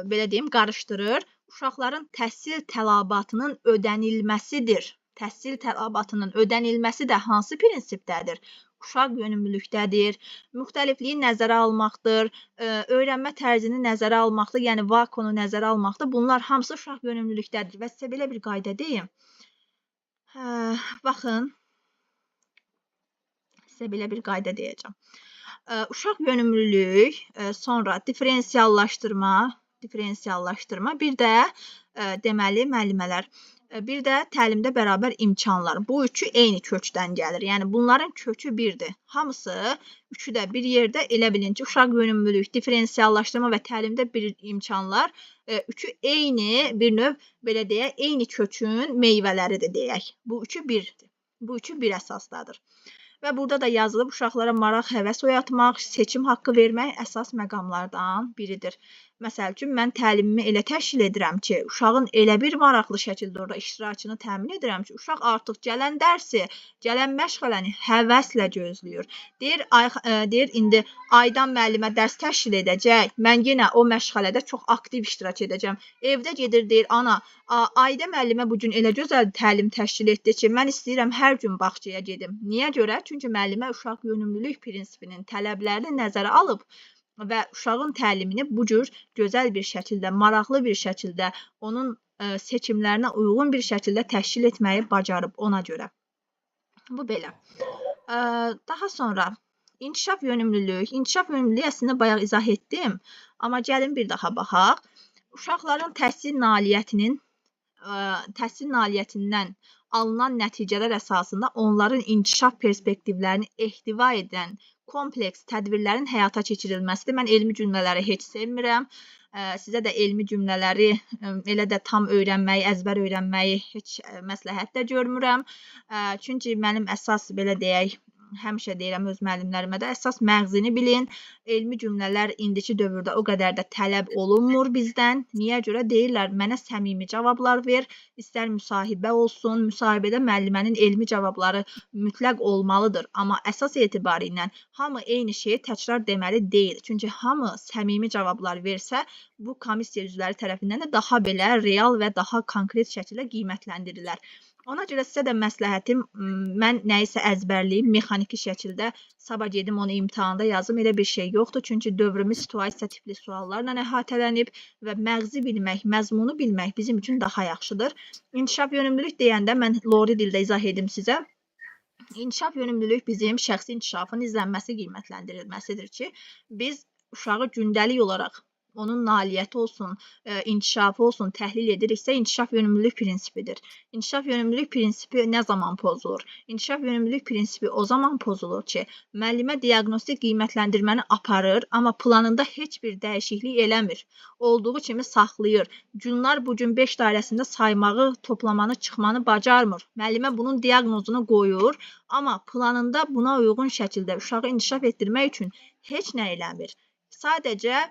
Speaker 1: belə deyim, qarışdırır. Uşaqların təhsil tələbatının ödənilməsidir. Təhsil tələbatının ödənilməsi də hansı prinsipdədir? Uşaq yönümlülükdədir. Müxtəlifliyi nəzərə almaqdır. Öyrənmə tərzini nəzərə almaqdır. Yəni, vakonu nəzərə almaqdır. Bunlar hamısı uşaq yönümlülükdədir. Və sizə belə bir qayda deyim. Baxın, sizə belə bir qayda deyəcəm. Uşaq yönümlülük, sonra diferensiallaşdırma, bir də deməli müəllimələr, bir də təlimdə bərabər imkanlar. Bu üçü eyni kökdən gəlir. Yəni bunların kökü birdir. Hamısı üçü də bir yerdə, elə bilin ki, uşaq yönümlülük, diferensiallaşdırma və təlimdə bir imkanlar üçü eyni bir növ belə deyək, eyni kökün meyvələridir deyək. Bu üçü birdir. Bu üçü bir əsasdadır. Və burada da yazılıb uşaqlara maraq, həvəs oyatmaq, seçim haqqı vermək əsas məqamlardan biridir. Məsəl üçün, mən təlimimi elə təşkil edirəm ki, uşağın elə bir maraqlı şəkildə orada iştirakını təmin edirəm ki, uşaq artıq gələn dərsi, gələn məşğələni həvəslə gözləyir. Deyir, indi Aydan müəllimə dərs təşkil edəcək, mən yenə o məşğələdə çox aktiv iştirak edəcəm. Evdə gedir, deyir, ana, Ayda müəllimə bugün elə gözəl təlim təşkil etdi ki, mən istəyirəm hər gün bağçaya gedim. Niyə görə? Çünki müəllimə uşaq yönümlülük prinsipinin tələblərini nəzərə alıb və uşağın təlimini bu cür gözəl bir şəkildə, maraqlı bir şəkildə, onun seçimlərinə uyğun bir şəkildə təşkil etməyi bacarıb ona görə. Bu belə. Daha sonra inkişaf yönümlülük. İnkişaf yönümlülüyü əslində bayaq izah etdim, amma gəlin bir daha baxaq. Uşaqların təhsil nailiyyətindən alınan nəticələr əsasında onların inkişaf perspektivlərini ehtiva edən kompleks tədbirlərin həyata keçirilməsidir. Mən elmi cümlələri heç sevmirəm. Sizə də elmi cümlələri elə də tam öyrənməyi, əzbər öyrənməyi heç məsləhət də görmürəm. Çünki mənim əsas belə deyək, həmişə deyirəm öz müəllimlərimə də, əsas məğzini bilin. Elmi cümlələr indiki dövrdə o qədər də tələb olunmur bizdən. Niyə görə deyirlər, mənə səmimi cavablar ver, istər müsahibə olsun, müsahibədə müəllimənin elmi cavabları mütləq olmalıdır. Amma əsas etibarı ilə hamı eyni şeyi təkrar deməli deyil. Çünki hamı səmimi cavablar versə, bu komissiya üzvləri tərəfindən də daha belə real və daha konkret şəkildə qiymətləndirilir. Ona görə sizə də məsləhətim, mən nəyisə əzbərləyim, mexaniki şəkildə sabah gedim onu imtahanda yazım, elə bir şey yoxdur. Çünki dövrümüz situasiya tipli suallarla əhatələnib və məğzi bilmək, məzmunu bilmək bizim üçün daha yaxşıdır. İnkişaf yönümlülük deyəndə mən Lori dildə izah edim sizə. İnkişaf yönümlülük bizim şəxsi inkişafın izlənməsi, qiymətləndirilməsidir ki, biz uşağı gündəlik olaraq onun nailiyyəti olsun, inkişafı olsun, təhlil ediriksə, inkişaf yönümlülük prinsipidir. İnkişaf yönümlülük prinsipi nə zaman pozulur? İnkişaf yönümlülük prinsipi o zaman pozulur ki, müəllimə diaqnostik qiymətləndirməni aparır, amma planında heç bir dəyişiklik eləmir. Olduğu kimi saxlayır. Günlər bu gün 5 dairəsində saymağı, toplamanı, çıxmanı bacarmır. Müəllimə bunun diaqnozunu qoyur, amma planında buna uyğun şəkildə uşağı inkişaf etdirmək üçün heç nə eləmir. Sadəcə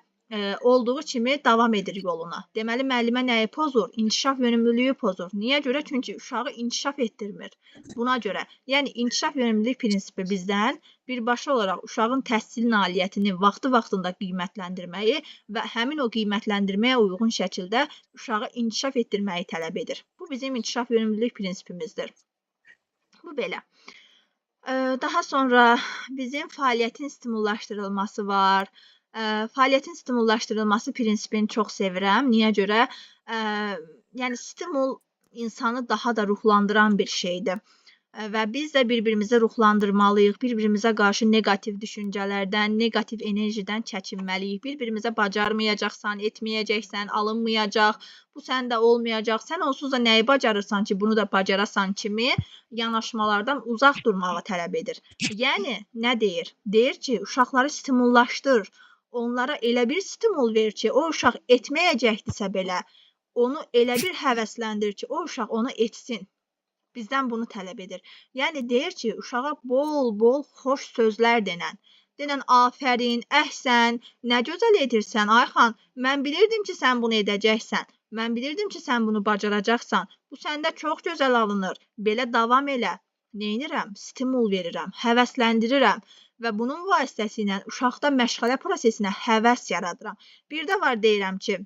Speaker 1: olduğu kimi davam edir yoluna. Deməli, müəllimə nəyi pozur? İnkişaf yönümlülüyü pozur. Niyə görə? Çünki uşağı inkişaf etdirmir. Buna görə. Yəni, inkişaf yönümlülük prinsipi bizdən birbaşa olaraq uşağın təhsil nailiyyətini vaxtı-vaxtında qiymətləndirməyi və həmin o qiymətləndirməyə uyğun şəkildə uşağı inkişaf etdirməyi tələb edir. Bu bizim inkişaf yönümlülük prinsipimizdir. Bu belə. Daha sonra bizim fəaliyyətin stimullaşdırılması var. Fəaliyyətin stimullaşdırılması prinsipini çox sevirəm. Niyə görə? Yəni, stimul insanı daha da ruhlandıran bir şeydir. Və biz də bir-birimizi ruhlandırmalıyıq, bir-birimizə qarşı negativ düşüncələrdən, negativ enerjidən çəkinməliyik. Bir-birimizə bacarmayacaqsan, etməyəcəksən, alınmayacaq, bu səndə olmayacaq. Sən onsuz da nəyi bacarırsan ki, bunu da bacarasan kimi yanaşmalardan uzaq durmağı tələb edir. Yəni, nə deyir? Deyir ki, uşaqları stimullaşdır. Onlara elə bir stimul ver ki, o uşaq etməyəcəkdirsə belə, onu elə bir həvəsləndir ki, o uşaq onu etsin. Bizdən bunu tələb edir. Yəni, deyir ki, uşağa bol-bol xoş sözlər denən. Denən, afərin, əhsən, nə gözəl edirsən, Ayxan, mən bilirdim ki, sən bunu edəcəksən. Mən bilirdim ki, sən bunu bacaracaqsan. Bu səndə çox gözəl alınır. Belə davam elə. Neynirəm? Stimul verirəm, həvəsləndirirəm. Və bunun vasitəsilə uşaqda məşğələ prosesinə həvəs yaradıram. Bir də var deyirəm ki,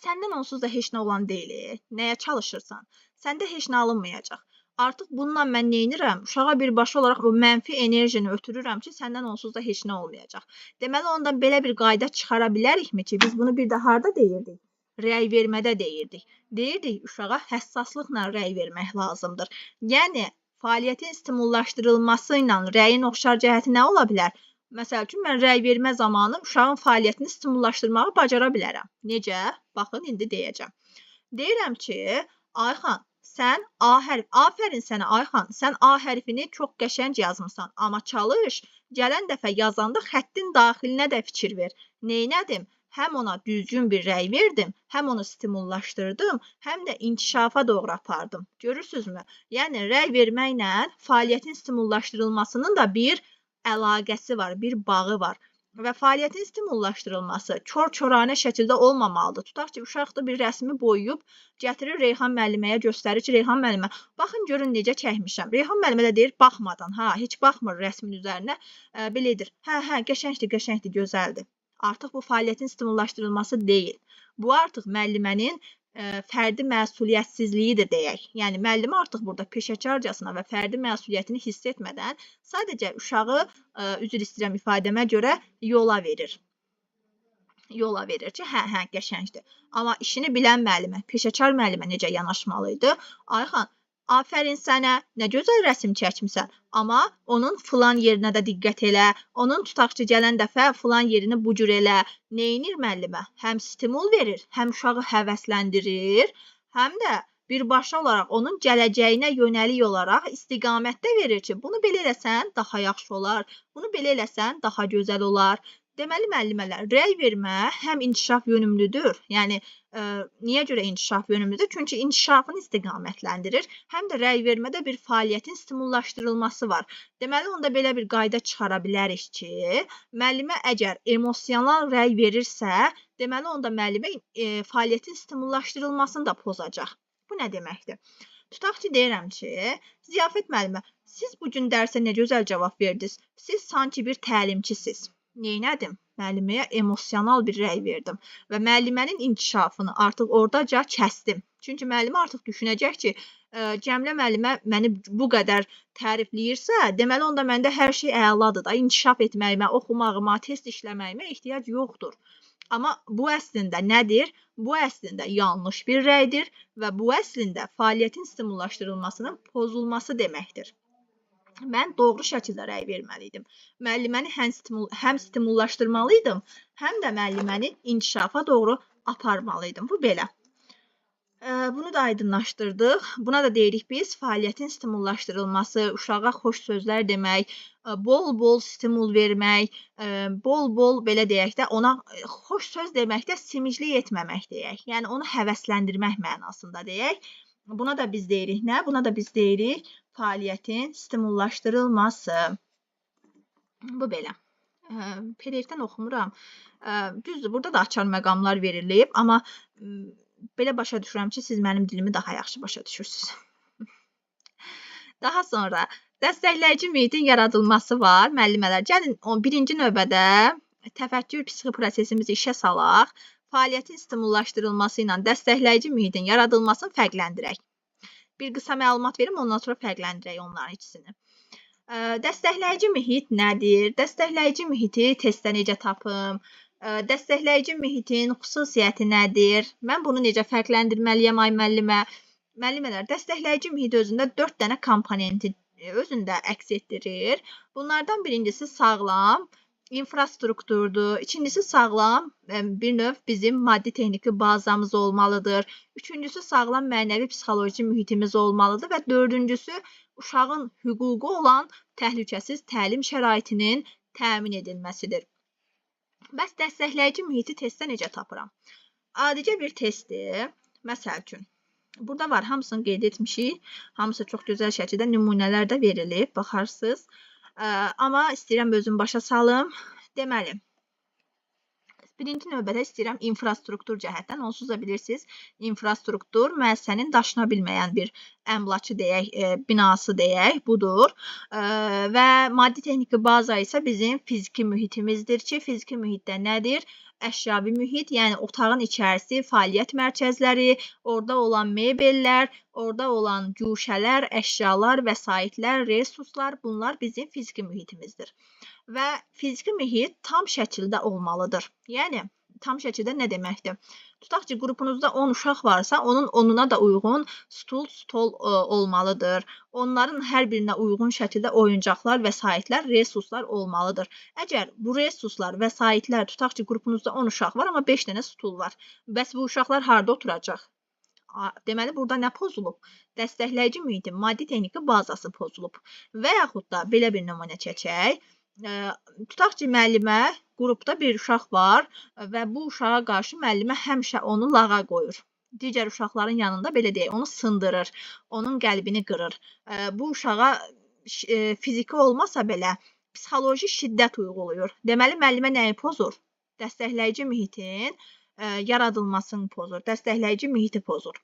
Speaker 1: səndən onsuz da heç nə olan deyil, nəyə çalışırsan? Səndə heç nə alınmayacaq. Artıq bununla mən neynirəm? Uşağa birbaşa olaraq o mənfi enerjini ötürürəm ki, səndən onsuz da heç nə olmayacaq. Deməli, ondan belə bir qayda çıxara bilərikmi ki, biz bunu bir də harda deyirdik? Rəy vermədə deyirdik. Deyirdik, uşağa həssaslıqla rəy vermək lazımdır. Yəni, fəaliyyətin stimullaşdırılması ilə rəyin oxşar cəhəti nə ola bilər? Məsəl üçün, mən rəy vermə zamanı uşağın fəaliyyətini stimullaşdırmağı bacara bilərəm. Necə? Baxın, indi deyəcəm. Deyirəm ki, Ayxan, sən A hərfi, afərin sənə Ayxan, sən A hərfini çox qəşəng yazmısan, amma çalış, gələn dəfə yazanda xəttin daxilinə də fikir ver. Neynədim? Həm ona düzgün bir rəy verdim, həm onu stimullaşdırdım, həm də inkişafa doğru apardım. Görürsünüzmü? Yəni, rəy verməklə fəaliyyətin stimullaşdırılmasının da bir əlaqəsi var, bir bağı var. Və fəaliyyətin stimullaşdırılması kör-köranə şəkildə olmamalıdır. Tutaq ki, uşaq da bir rəsmi boyuyub, gətirir Reyhan müəlliməyə göstərir ki, Reyhan müəllimə, baxın görün necə çəkmişəm. Reyhan müəllimə də deyir, baxmadan, heç baxmır rəsmin üzərinə, belə edir. Hə, qəşəngdir, gözəldir. Artıq bu fəaliyyətin stimullaşdırılması deyil. Bu artıq müəllimənin fərdi məsuliyyətsizliyidir deyək. Yəni, müəllimə artıq burada peşəkarcasına və fərdi məsuliyyətini hiss etmədən sadəcə uşağı, üzr istəyirəm ifadəmə görə, yola verir. Yola verir ki, hə, qəşəngdir. Amma işini bilən müəllimə, peşəkar müəllimə necə yanaşmalıydı? Ayxan, afərin sənə, nə gözəl rəsm çəkmisən, amma onun filan yerinə də diqqət elə, onun tutaq ki, gələn dəfə filan yerini bu cür elə. Neynir müəllimə? Həm stimul verir, həm uşağı həvəsləndirir, həm də birbaşa olaraq onun gələcəyinə yönəlik olaraq istiqamətdə verir ki, bunu belə eləsən daha yaxşı olar, bunu belə eləsən daha gözəl olar. Deməli, müəllimələr, rəy vermə həm inkişaf yönümlüdür. Yəni, niyə görə inkişaf yönümlüdür? Çünki inkişafını istiqamətləndirir. Həm də rəy vermədə bir fəaliyyətin stimullaşdırılması var. Deməli, onda belə bir qayda çıxara bilərik ki, müəllimə əgər emosional rəy verirsə, deməli, onda müəllimə fəaliyyətin stimullaşdırılmasını da pozacaq. Bu nə deməkdir? Tutaq ki, deyirəm ki, Ziyafət müəllimə, siz bugün dərsə nə gözəl cavab verdiniz. Siz sanki bir təlimçisiz. Neynədim? Müəlliməyə emosional bir rəy verdim və müəllimənin inkişafını artıq oradaca kəsdim. Çünki müəllimə artıq düşünəcək ki, Cəmilə müəllimə məni bu qədər tərifləyirsə, deməli onda məndə hər şey əladır da, inkişaf etməyimə, oxumağıma, test işləməyimə ehtiyac yoxdur. Amma bu əslində nədir? Bu əslində yanlış bir rəydir və bu əslində fəaliyyətin stimullaşdırılmasının pozulması deməkdir. Mən doğru şəkildə rəy verməliydim. Müəlliməni həm stimullaşdırmalıydım, həm də müəlliməni inkişafa doğru aparmalıydım. Bu belə. Bunu da aydınlaşdırdıq. Buna da deyirik biz fəaliyyətin stimullaşdırılması, uşağa xoş sözlər demək, bol-bol stimul vermək, bol-bol belə deyək də ona xoş söz deməkdə simiclik etməmək deyək. Yəni onu həvəsləndirmək mənasında deyək. Buna da biz deyirik nə? Buna da biz deyirik fəaliyyətin stimullaşdırılması. Bu belə. PDF-dən oxumuram. Düzdür, burada da açar məqamlar verilib, amma belə başa düşürəm ki, siz mənim dilimi daha yaxşı başa düşürsünüz. Daha sonra dəstəkləyici mühitin yaradılması var. Müəllimələr, gəlin birinci növbədə təfəkkür psixoprosesimizi işə salaq. Fəaliyyətin stimullaşdırılması ilə dəstəkləyici mühitin yaradılmasını fərqləndirək. Bir qısa məlumat verim, ondan sonra fərqləndirək onların ikisini. Dəstəkləyici mühit nədir? Dəstəkləyici mühiti testdə necə tapım? Dəstəkləyici mühitin xüsusiyyəti nədir? Mən bunu necə fərqləndirməliyəm ay müəllimə? Müəllimələr, dəstəkləyici mühit özündə 4 dənə komponenti özündə əks etdirir. Bunlardan birincisi sağlam infrastrukturdur. İkincisi sağlam bir növ bizim maddi texniki bazamız olmalıdır. Üçüncüsü sağlam mənəvi psixoloji mühitimiz olmalıdır və dördüncüsü uşağın hüququ olan təhlükəsiz təlim şəraitinin təmin edilməsidir. Bəs dəstəkləyici mühiti testdə necə tapıram? Adicə bir testdir. Məsəl üçün, burada var, hamısını qeyd etmişik. Hamısı çox gözəl şəkildə nümunələr də verilib, baxarsınız. Amma istəyirəm özüm başa salım. Deməli, birinci növbədə istəyirəm infrastruktur cəhətdən. Onsuz da bilirsiniz, infrastruktur müəssisənin daşına bilməyən bir əmlakı deyək, binası deyək, budur. Və maddi texniki baza isə bizim fiziki mühitimizdir ki, fiziki mühitdə nədir? Əşyavi mühit, yəni otağın içərisi, fəaliyyət mərkəzləri, orada olan mebellər, orada olan güşələr, əşyalar, vəsaitlər, resurslar, bunlar bizim fiziki mühitimizdir. Və fiziki mühit tam şəkildə olmalıdır. Yəni, tam şəkildə nə deməkdir? Tutaq ki, qrupunuzda 10 uşaq varsa, onun 10-una da uyğun stol olmalıdır. Onların hər birinə uyğun şəkildə oyuncaqlar, vəsaitlər, resurslar olmalıdır. Əgər bu resurslar, vəsaitlər, tutaq ki, qrupunuzda 10 uşaq var, amma 5 dənə stul var. Bəs bu uşaqlar harada oturacaq? Deməli, burada nə pozulub? Dəstəkləyici mühitin maddi texniki bazası pozulub. Və yaxud da belə bir nümunə çəkək. Tutaq ki, müəllimə qrupda bir uşaq var və bu uşağa qarşı müəllimə həmişə onu lağa qoyur. Digər uşaqların yanında belə deyək, onu sındırır, onun qəlbini qırır. Bu uşağa fiziki olmasa belə psixoloji şiddət uyğulayır. Deməli, müəllimə nəyi pozur? Dəstəkləyici mühitin yaradılmasını pozur, dəstəkləyici mühiti pozur.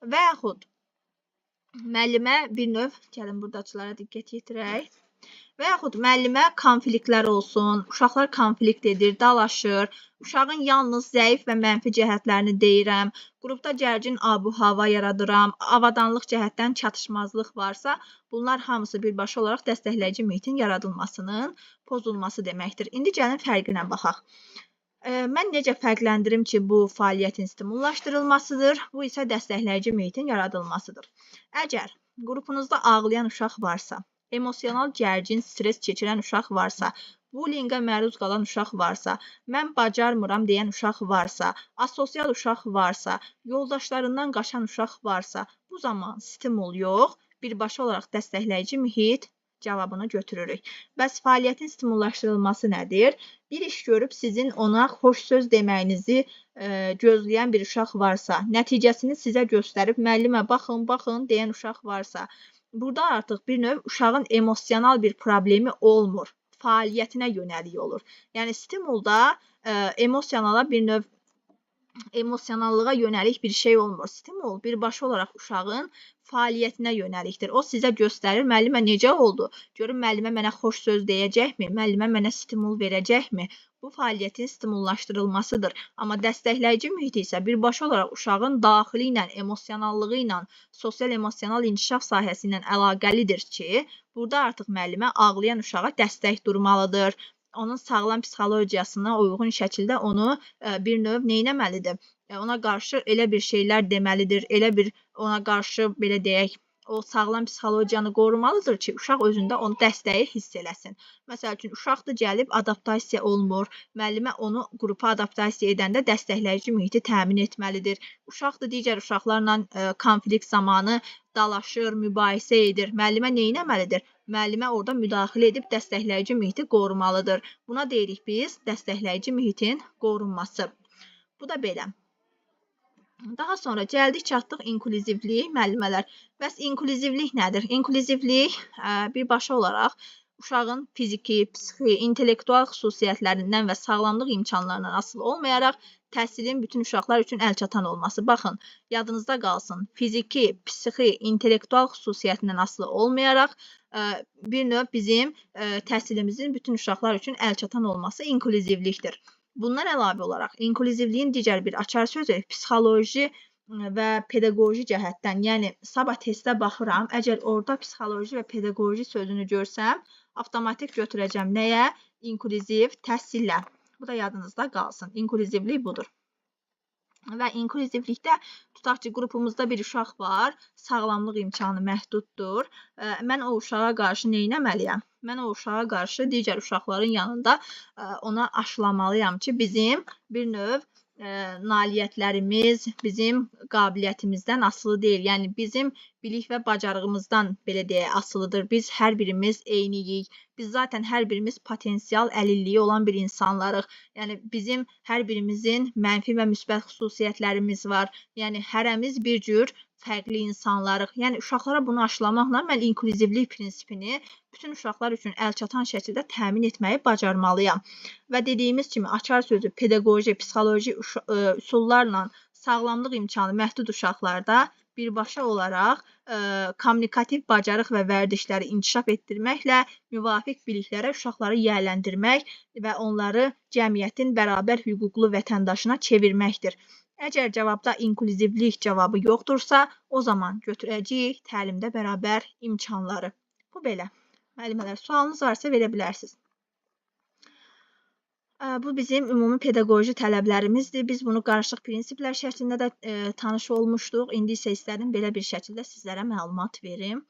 Speaker 1: Və yaxud müəllimə bir növ, gəlin buradakılara diqqət yetirək. Və yaxud müəllimə konfliktlər olsun, uşaqlar konflikt edir, dalaşır, uşağın yalnız zəif və mənfi cəhətlərini deyirəm, qrupda gərgin abu-hava yaradıram, avadanlıq cəhətdən çatışmazlıq varsa, bunlar hamısı birbaşa olaraq dəstəkləyici mühitin yaradılmasının pozulması deməkdir. İndi gəlin fərqinə baxaq. Mən necə fərqləndirim ki, bu fəaliyyətin stimullaşdırılmasıdır, bu isə dəstəkləyici mühitin yaradılmasıdır. Əgər qrupunuzda ağlayan uşaq varsa, emosional gərgin, stres keçirən uşaq varsa, bullyingə məruz qalan uşaq varsa, mən bacarmıram deyən uşaq varsa, asosial uşaq varsa, yoldaşlarından qaçan uşaq varsa, bu zaman stimul yox, birbaşa olaraq dəstəkləyici mühit cavabını götürürük. Bəs fəaliyyətin stimullaşdırılması nədir? Bir iş görüb sizin ona xoş söz deməyinizi gözləyən bir uşaq varsa, nəticəsini sizə göstərib, müəllimə baxın, baxın deyən uşaq varsa, burada artıq bir növ uşağın emosional bir problemi olmur. Fəaliyyətinə yönəlik olur. Yəni stimulda emosionala bir növ emosionallığa yönəlik bir şey olmur. Stimul birbaşa olaraq uşağın fəaliyyətinə yönəlikdir. O sizə göstərir, müəllimə necə oldu? Görün müəllimə mənə xoş söz deyəcəkmi? Müəllimə mənə stimul verəcəkmi? Bu fəaliyyətin stimullaşdırılmasıdır. Amma dəstəkləyici mühit isə birbaşa olaraq uşağın daxili ilə, emosionallığı ilə, sosial-emosional inkişaf sahəsi ilə əlaqəlidir ki, burada artıq müəllimə ağlayan uşağa dəstək durmalıdır. Onun sağlam psixologiyasına uyğun şəkildə onu bir növ neynəməlidir? Ona qarşı elə bir şeylər deməlidir, elə bir ona qarşı belə deyək, o sağlam psixologiyanı qorumalıdır ki, uşaq özündə onu dəstəyi hiss eləsin. Məsəl üçün, uşaqdır gəlib adaptasiya olmur, müəllimə onu qrupa adaptasiya edəndə dəstəkləyici mühiti təmin etməlidir. Uşaqdır digər uşaqlarla konflikt zamanı dalaşır, mübahisə edir. Müəllimə neynəməlidir? Müəllimə orada müdaxilə edib dəstəkləyici mühiti qorumalıdır. Buna deyirik biz dəstəkləyici mühitin qorunması. Bu da belə. Daha sonra gəldik çatdıq inklüzivlik müəllimələr. Bəs inklüzivlik nədir? İnklüzivlik birbaşa olaraq uşağın fiziki, psixi, intellektual xüsusiyyətlərindən və sağlamlıq imkanlarından asılı olmayaraq təhsilin bütün uşaqlar üçün əlçatan olması. Baxın, yadınızda qalsın. Fiziki, psixi, intellektual xüsusiyyətindən asılı olmayaraq bir növ bizim təhsilimizin bütün uşaqlar üçün əlçatan olması inklüzivlikdir. Bundan əlavə olaraq inklüzivliyin digər bir açar sözü psixoloji və pedaqoji cəhətdən, yəni sabah testə baxıram, əgər orada psixoloji və pedaqoji sözünü görsəm, avtomatik götürəcəm nəyə? İnklüziv təhsillə. Bu da yadınızda qalsın. İnklüzivlik budur. Və inklüzivlikdə tutaq ki, qrupumuzda bir uşaq var, sağlamlıq imkanı məhduddur. Mən o uşağa qarşı neynəməliyəm? Mən o uşağa qarşı digər uşaqların yanında ona aşılamalıyam ki, bizim bir növ nailiyyətlərimiz bizim qabiliyyətimizdən asılı deyil. Yəni, bizim bilik və bacarığımızdan belə deyək, asılıdır. Biz hər birimiz eyniyik. Biz zaten hər birimiz potensial əlilliyi olan bir insanlarıq. Yəni, bizim hər birimizin mənfi və müsbət xüsusiyyətlərimiz var. Yəni, hərəmiz bir cür fərqli insanlarıq. Yəni, uşaqlara bunu aşılamaqla mən inklüzivlik prinsipini bütün uşaqlar üçün əlçatan şəkildə təmin etməyi bacarmalıyam. Və dediyimiz kimi, açar sözü pedaqoji, psixoloji üsullarla sağlamlıq imkanı məhdud uşaqlarda birbaşa olaraq kommunikativ bacarıq və vərdişləri inkişaf etdirməklə müvafiq biliklərə uşaqları yiyələndirmək və onları cəmiyyətin bərabər hüquqlu vətəndaşına çevirməkdir. Əgər cavabda inklüzivlik cavabı yoxdursa, o zaman götürəcəyik təlimdə bərabər imkanları. Bu belə. Müəllimələr, sualınız varsa verə bilərsiniz. Bu bizim ümumi pedaqoji tələblərimizdir. Biz bunu qarışıq prinsiplər şəklində də tanış olmuşduq. İndi isə istədim belə bir şəkildə sizlərə məlumat verim.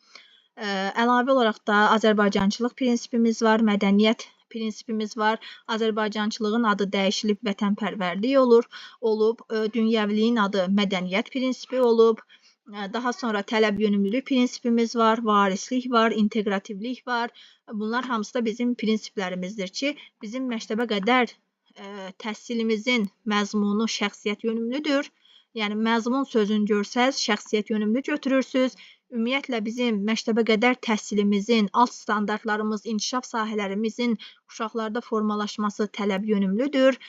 Speaker 1: Əlavə olaraq da Azərbaycançılıq prinsipimiz var, mədəniyyət prinsipimiz var. Azərbaycançılığın adı dəyişilib vətənpərvərlik olub. Dünyəviliyin adı mədəniyyət prinsipi olub. Daha sonra tələb yönümlülük prinsipimiz var, varislik var, inteqrativlik var. Bunlar hamısı da bizim prinsiplərimizdir ki, bizim məktəbə qədər təhsilimizin məzmunu şəxsiyyət yönümlüdür. Yəni, məzmun sözünü görsəz, şəxsiyyət yönümlü götürürsünüz. Ümumiyyətlə, bizim məktəbə qədər təhsilimizin, alt standartlarımız, inkişaf sahələrimizin uşaqlarda formalaşması tələb yönümlüdür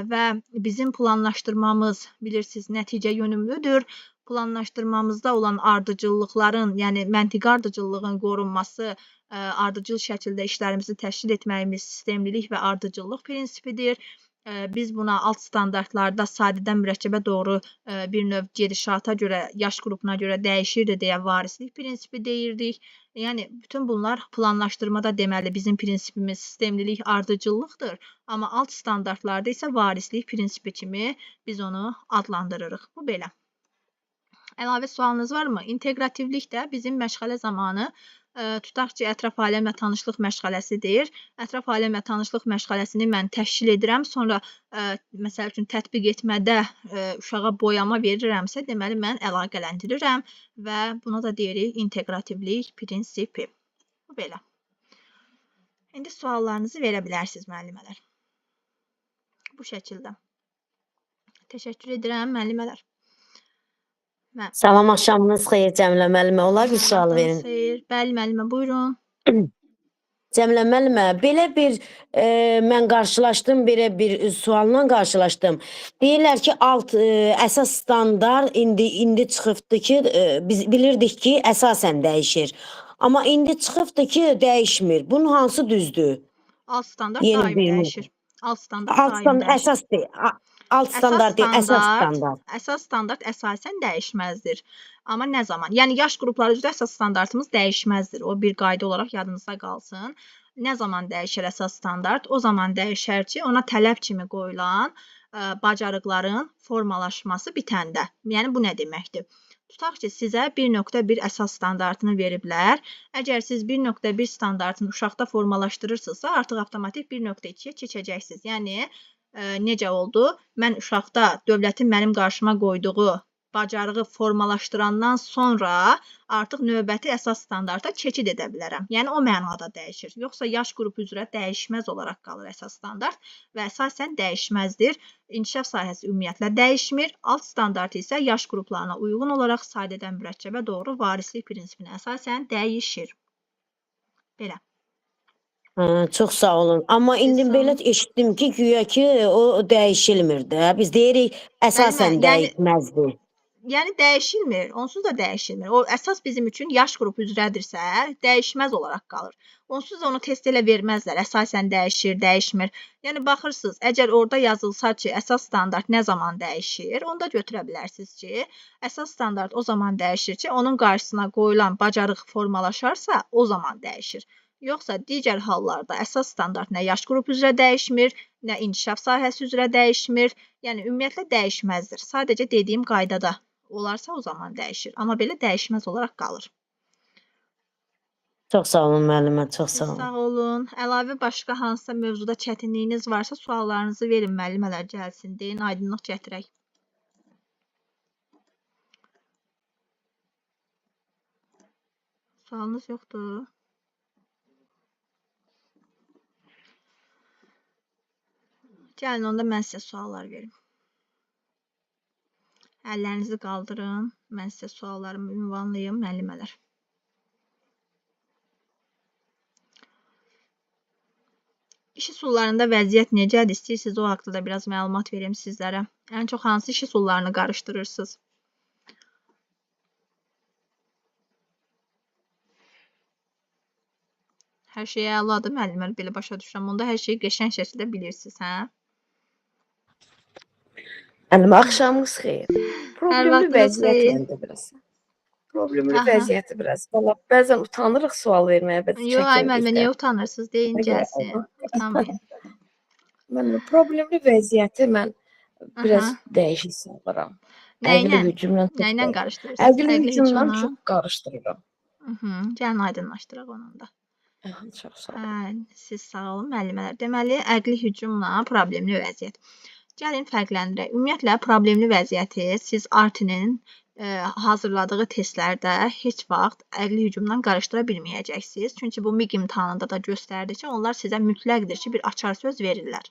Speaker 1: və bizim planlaşdırmamız, bilirsiniz, nəticə yönümlüdür. Planlaşdırmamızda olan ardıcıllıqların, yəni məntiqi ardıcıllığın qorunması, ardıcıl şəkildə işlərimizi təşkil etməyimiz sistemlilik və ardıcıllıq prinsipidir. Biz buna alt standartlarda sadədən mürəkkəbə doğru bir növ gedişata görə, yaş qrupuna görə dəyişirdi deyə varislik prinsipi deyirdik. Yəni, bütün bunlar planlaşdırmada deməli bizim prinsipimiz sistemlilik, ardıcıllıqdır. Amma alt standartlarda isə varislik prinsipi kimi biz onu adlandırırıq. Bu belə. Əlavə sualınız varmı? İnteqrativlik də bizim məşğələ zamanı tutaq ki, ətraf aləmlə tanışlıq məşğələsidir. Ətraf aləmlə tanışlıq məşğələsini mən təşkil edirəm. Sonra, məsəl üçün, tətbiq etmədə uşağa boyama verirəmsə, deməli, mən əlaqələndirirəm və buna da deyirik inteqrativlik prinsipi. Bu belə. İndi suallarınızı verə bilərsiniz müəllimələr. Bu şəkildə. Təşəkkür edirəm müəllimələr.
Speaker 2: Salam, axşamınız xeyir Cəmilə müəllimə. Olar bir sual
Speaker 1: Vaxtınız
Speaker 2: verin.
Speaker 1: xeyir. Bəli müəllimə, buyurun.
Speaker 2: Cəmilə müəllimə, belə bir mən qarşılaşdım, belə bir sualla qarşılaşdım. Deyirlər ki, əsas standart indi çıxıbdı ki, biz bilirdik ki, əsasən dəyişir. Amma indi çıxıbdı ki, dəyişmir. Bunun hansı düzdür?
Speaker 1: Alt standart
Speaker 2: Yeni
Speaker 1: daim
Speaker 2: bir
Speaker 1: dəyişir. Alt standart
Speaker 2: alt
Speaker 1: daim
Speaker 2: standart
Speaker 1: dəyişir.
Speaker 2: əsas deyil. Alt standart deyil, əsas standart.
Speaker 1: Əsasən dəyişməzdir. Amma nə zaman? Yəni yaş qrupları üzrə əsas standartımız dəyişməzdir. O bir qayda olaraq yadınızda qalsın. Nə zaman dəyişir əsas standart? O zaman dəyişər ki, ona tələb kimi qoyulan bacarıqların formalaşması bitəndə. Yəni bu nə deməkdir? Tutaq ki, sizə 1.1 əsas standartını veriblər. Əgər siz 1.1 standartını uşaqda formalaşdırırsınızsa, artıq avtomatik 1.2-yə keçəcəksiniz. Yəni necə oldu? Mən uşaqda dövlətin mənim qarşıma qoyduğu bacarığı formalaşdırandan sonra artıq növbəti əsas standarta keçid edə bilərəm. Yəni o mənada dəyişir. Yoxsa yaş qrupu üzrə dəyişməz olaraq qalır əsas standart və əsasən dəyişməzdir. İnkişaf sahəsi ümumiyyətlə dəyişmir. Alt standart isə yaş qruplarına uyğun olaraq sadədən mürəkkəbə doğru varislik prinsipinə əsasən dəyişir. Belə.
Speaker 2: Çox sağ olun. Amma indi belə eşitdim ki, güya ki, o dəyişilmir də. Biz deyirik, əsasən dəyişməzdir.
Speaker 1: Yəni dəyişilmir, onsuz da dəyişilmir. O əsas bizim üçün yaş qrupu üzrədirsə, dəyişməz olaraq qalır. Onsuz da onu test elə verməzlər. Əsasən dəyişir, dəyişmir. Yəni baxırsınız, əgər orada yazılsa ki, əsas standart nə zaman dəyişir, onda götürə bilərsiniz ki, əsas standart o zaman dəyişir ki, onun qarşısına qoyulan bacarıq formalaşarsa, o zaman dəyişir. Yoxsa digər hallarda əsas standart nə yaş qrupu üzrə dəyişmir, nə inkişaf sahəsi üzrə dəyişmir. Yəni ümumiyyətlə dəyişməzdir. Sadəcə dediyim qaydada olarsa o zaman dəyişir. Amma belə dəyişməz olaraq qalır.
Speaker 2: Çox sağ olun müəllimə, çox sağ olun.
Speaker 1: Sağ olun. Əlavə başqa hansısa mövzuda çətinliyiniz varsa suallarınızı verin müəllimələr gəlsin. Deyin, aydınlıq gətirək. Sualınız yoxdur. Gəlin, onda mən sizə suallar verim. Əllərinizi qaldırın. Mən sizə suallarımı ünvanlayım, müəllimələr. İş üsullarında vəziyyət necədir? İstəyirsiniz o haqqda da biraz məlumat verim sizlərə. Ən çox hansı iş üsullarını qarışdırırsınız? Hər şey əladır, müəllimlər, belə başa düşürəm. Onda hər şeyi qəşəng şəkildə bilirsiniz, hə?
Speaker 3: Müəllim, axşamınız xeyir. Problemli vəziyyətdir biraz. Problemli vəziyyəti biraz. Valla bəzən utanırıq sual verməyə, bəzən
Speaker 1: Yox, ay müəllimə,
Speaker 3: çəkinirdik.
Speaker 1: niyə utanırsınız? Deyin, gəlsin. Utanmayın.
Speaker 3: Müəllim, problemli vəziyyəti mən biraz dəyişik salıram. Əqli hücumla
Speaker 1: qarışdırırsınız?
Speaker 3: Əqli hücumla çox qarışdırıram.
Speaker 1: Gəlin aydınlaşdıraq onun da.
Speaker 3: Çox sağ olun.
Speaker 1: Siz sağ olun, müəllimələr. Deməli, əqli hücumla problemli vəziyyət. Gəlin fərqləndirək. Ümumiyyətlə, problemli vəziyyəti siz ARTİ-nin hazırladığı testlərdə heç vaxt əqli hücumla qarışdıra bilməyəcəksiniz. Çünki bu MİQ imtahanında da göstərdi ki, onlar sizə mütləqdir ki, bir açar söz verirlər.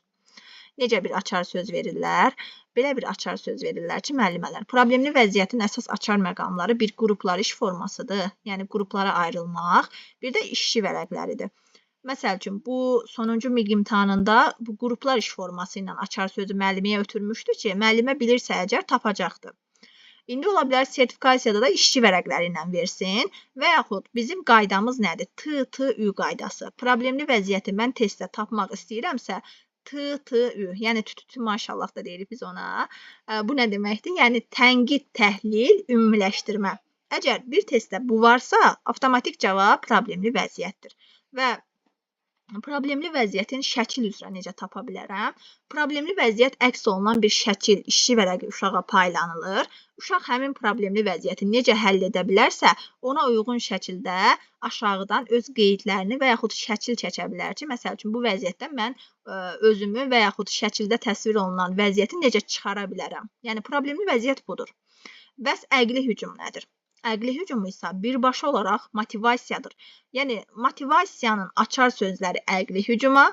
Speaker 1: Necə bir açar söz verirlər? Belə bir açar söz verirlər ki, müəllimələr, problemli vəziyyətin əsas açar məqamları bir qruplar iş formasıdır. Yəni, qruplara ayrılmaq, bir də işçi vərəqləridir. Məsəl üçün, bu sonuncu MİQ imtahanında bu qruplar iş forması ilə açar sözü müəlliməyə ötürmüşdü ki, müəllimə bilirsə əgər tapacaqdır. İndi ola bilər sertifikasiyada da işçi vərəqləri ilə versin və yaxud bizim qaydamız nədir? TTÜ qaydası. Problemli vəziyyəti mən testdə tapmaq istəyirəmsə, TTÜ, yəni tütü maşallah da deyirik biz ona. Bu nə deməkdir? Yəni tənqid, təhlil, ümumiləşdirmə. Əgər bir testdə bu varsa, avtomatik cavab problemli vəziyyətdir. Və problemli vəziyyətin şəkil üzrə necə tapa bilərəm? Problemli vəziyyət əks olunan bir şəkil, işçi vərəqi uşağa paylanılır. Uşaq həmin problemli vəziyyəti necə həll edə bilərsə, ona uyğun şəkildə aşağıdan öz qeydlərini və yaxud şəkil çəkə bilər ki, məsəl üçün, bu vəziyyətdən mən özümü və yaxud şəkildə təsvir olunan vəziyyəti necə çıxara bilərəm? Yəni, problemli vəziyyət budur. Bəs əqli hücum nədir? Əqli hücum isə birbaşa olaraq motivasiyadır. Yəni motivasiyanın açar sözləri əqli hücuma,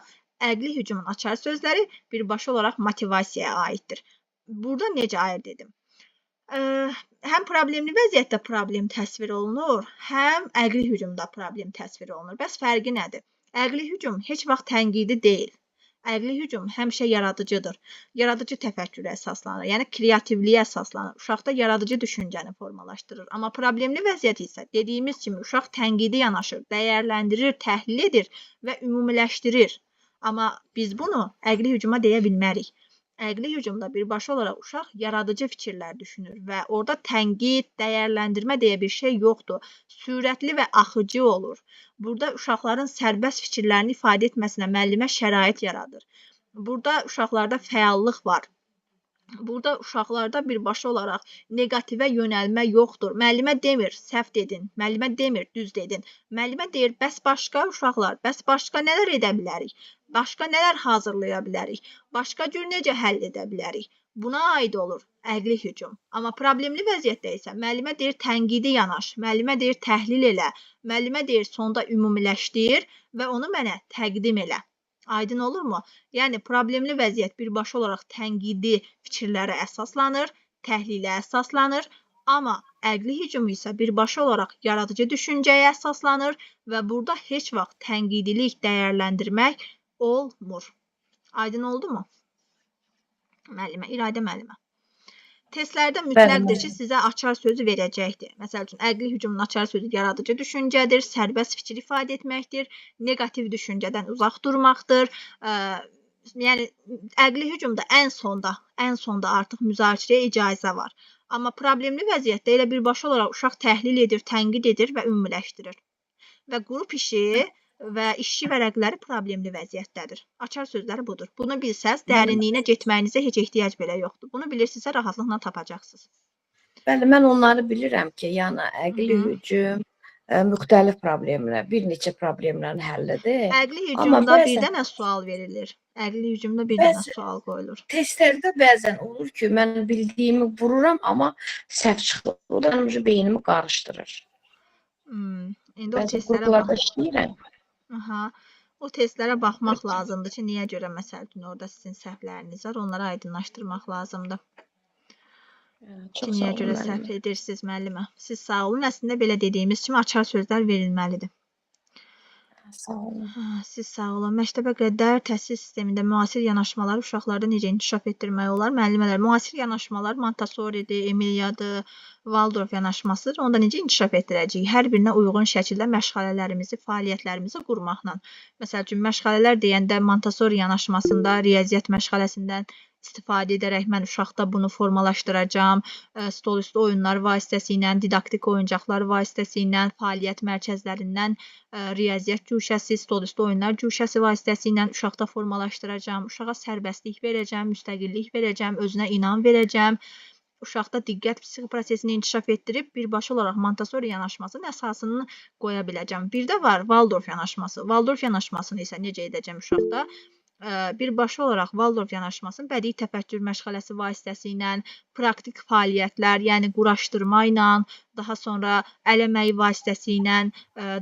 Speaker 1: əqli hücumun açar sözləri birbaşa olaraq motivasiyaya aiddir. Burada necə ayırd edim? Həm problemli vəziyyətdə problem təsvir olunur, həm əqli hücumda problem təsvir olunur. Bəs fərqi nədir? Əqli hücum heç vaxt tənqidi deyil. Əqli hücum həmişə yaradıcıdır. Yaradıcı təfəkkürə əsaslanır, yəni kreativliyə əsaslanır. Uşaqda yaradıcı düşüncəni formalaşdırır. Amma problemli vəziyyət isə dediyimiz kimi uşaq tənqidi yanaşır, dəyərləndirir, təhlil edir və ümumiləşdirir. Amma biz bunu əqli hücuma deyə bilmərik. Əqli hücumda birbaşa olaraq uşaq yaradıcı fikirlər düşünür və orada tənqid, dəyərləndirmə deyə bir şey yoxdur. Sürətli və axıcı olur. Burada uşaqların sərbəst fikirlərini ifadə etməsinə müəllimə şərait yaradır. Burada uşaqlarda fəallıq var. Burada uşaqlarda birbaşa olaraq neqativə yönəlmə yoxdur. Müəllimə demir, səhv dedin. Müəllimə demir, düz dedin. Müəllimə deyir, bəs başqa uşaqlar, bəs başqa nələr edə bilərik? Başqa nələr hazırlaya bilərik? Başqa cür necə həll edə bilərik? Buna aid olur əqli hücum. Amma problemli vəziyyətdə isə müəllimə deyir tənqidi yanaş, müəllimə deyir təhlil elə, müəllimə deyir sonda ümumiləşdir və onu mənə təqdim elə. Aydın olurmu? Yəni problemli vəziyyət birbaşa olaraq tənqidi fikirlərə əsaslanır, təhlilə əsaslanır, amma əqli hücum isə birbaşa olaraq yaradıcı düşüncəyə əsaslanır və burada heç vaxt tənqidilik, dəyərləndirmək olmur. Aydın oldu mu? Müəllimə, İradə müəllimə. Testlərdə mütləqdir ki, sizə açar sözü verəcəkdir. Məsəl üçün, əqli hücumun açar sözü yaradıcı düşüncədir, sərbəst fikir ifadə etməkdir, neqativ düşüncədən uzaq durmaqdır. Yəni, əqli hücumda ən sonda artıq müzakirəyə icazə var. Amma problemli vəziyyətdə elə birbaşa olaraq uşaq təhlil edir, tənqid edir və ümumiləşdirir. Və qrup işi və işçi vərəqləri problemli vəziyyətdədir. Açar sözləri budur. Bunu bilsəz, dərinliyinə getməyinizə heç ehtiyac belə yoxdur. Bunu bilirsinizsə, rahatlıqla tapacaqsınız.
Speaker 3: Bəli, mən onları bilirəm ki, yəni əqli hücum müxtəlif problemlər, bir neçə problemlərin həllidir.
Speaker 1: Əqli hücumda bir dənə sual verilir. Əqli hücumda bir dənə sual qoyulur.
Speaker 3: Testlərdə bəzən olur ki, mən bildiyimi vururam, amma səhv çıxır. O da mənim beynimi qarışdırır.
Speaker 1: İndi o
Speaker 3: Bəzən
Speaker 1: testlərə
Speaker 3: qruplarda işləyirəm.
Speaker 1: O testlərə baxmaq lazımdır ki, niyə görə məsəl üçün orada sizin səhvləriniz var, onları aydınlaşdırmaq lazımdır. Ki, niyə görə səhv edirsiniz müəllimə? Siz sağ olun. Əslində belə dediyimiz kimi açar sözlər verilməlidir.
Speaker 3: Sağ olun.
Speaker 1: Siz sağ olun. Məktəbə qədər təhsil sistemində müasir yanaşmaları uşaqlarda necə inkişaf etdirmək olar? Müəllimələr, müasir yanaşmalar Montessori'dir, Emilia'dır, Waldorf yanaşmasıdır. Onda necə inkişaf etdirəcəyik? Hər birinə uyğun şəkildə məşğələlərimizi, fəaliyyətlərimizi qurmaqla. Məsəl üçün, məşğələlər deyəndə Montessori yanaşmasında riyaziyyat məşğələsindən istifadə edərək mən uşaqda bunu formalaşdıracağam. Stol üstü oyunlar vasitəsilə, didaktik oyuncaqlar vasitəsilə, fəaliyyət mərkəzlərindən riyaziyyat cuşəsi, stol üstü oyunlar cuşəsi vasitəsilə uşaqda formalaşdıracağam. Uşağa sərbəstlik verəcəm, müstəqillik verəcəm, özünə inam verəcəm. Uşaqda diqqət psixoprosesini inkişaf etdirib birbaşa olaraq Montessori yanaşmasının əsasını qoya biləcəm. Bir də var Waldorf yanaşması. Waldorf yanaşmasını isə necə edəcəm uşaqda? Birbaşa olaraq Waldorf yanaşmasının bədii təfəkkür məşğələsi vasitəsilə, praktik fəaliyyətlər, yəni quraşdırma ilə, daha sonra əl əməyi vasitəsilə,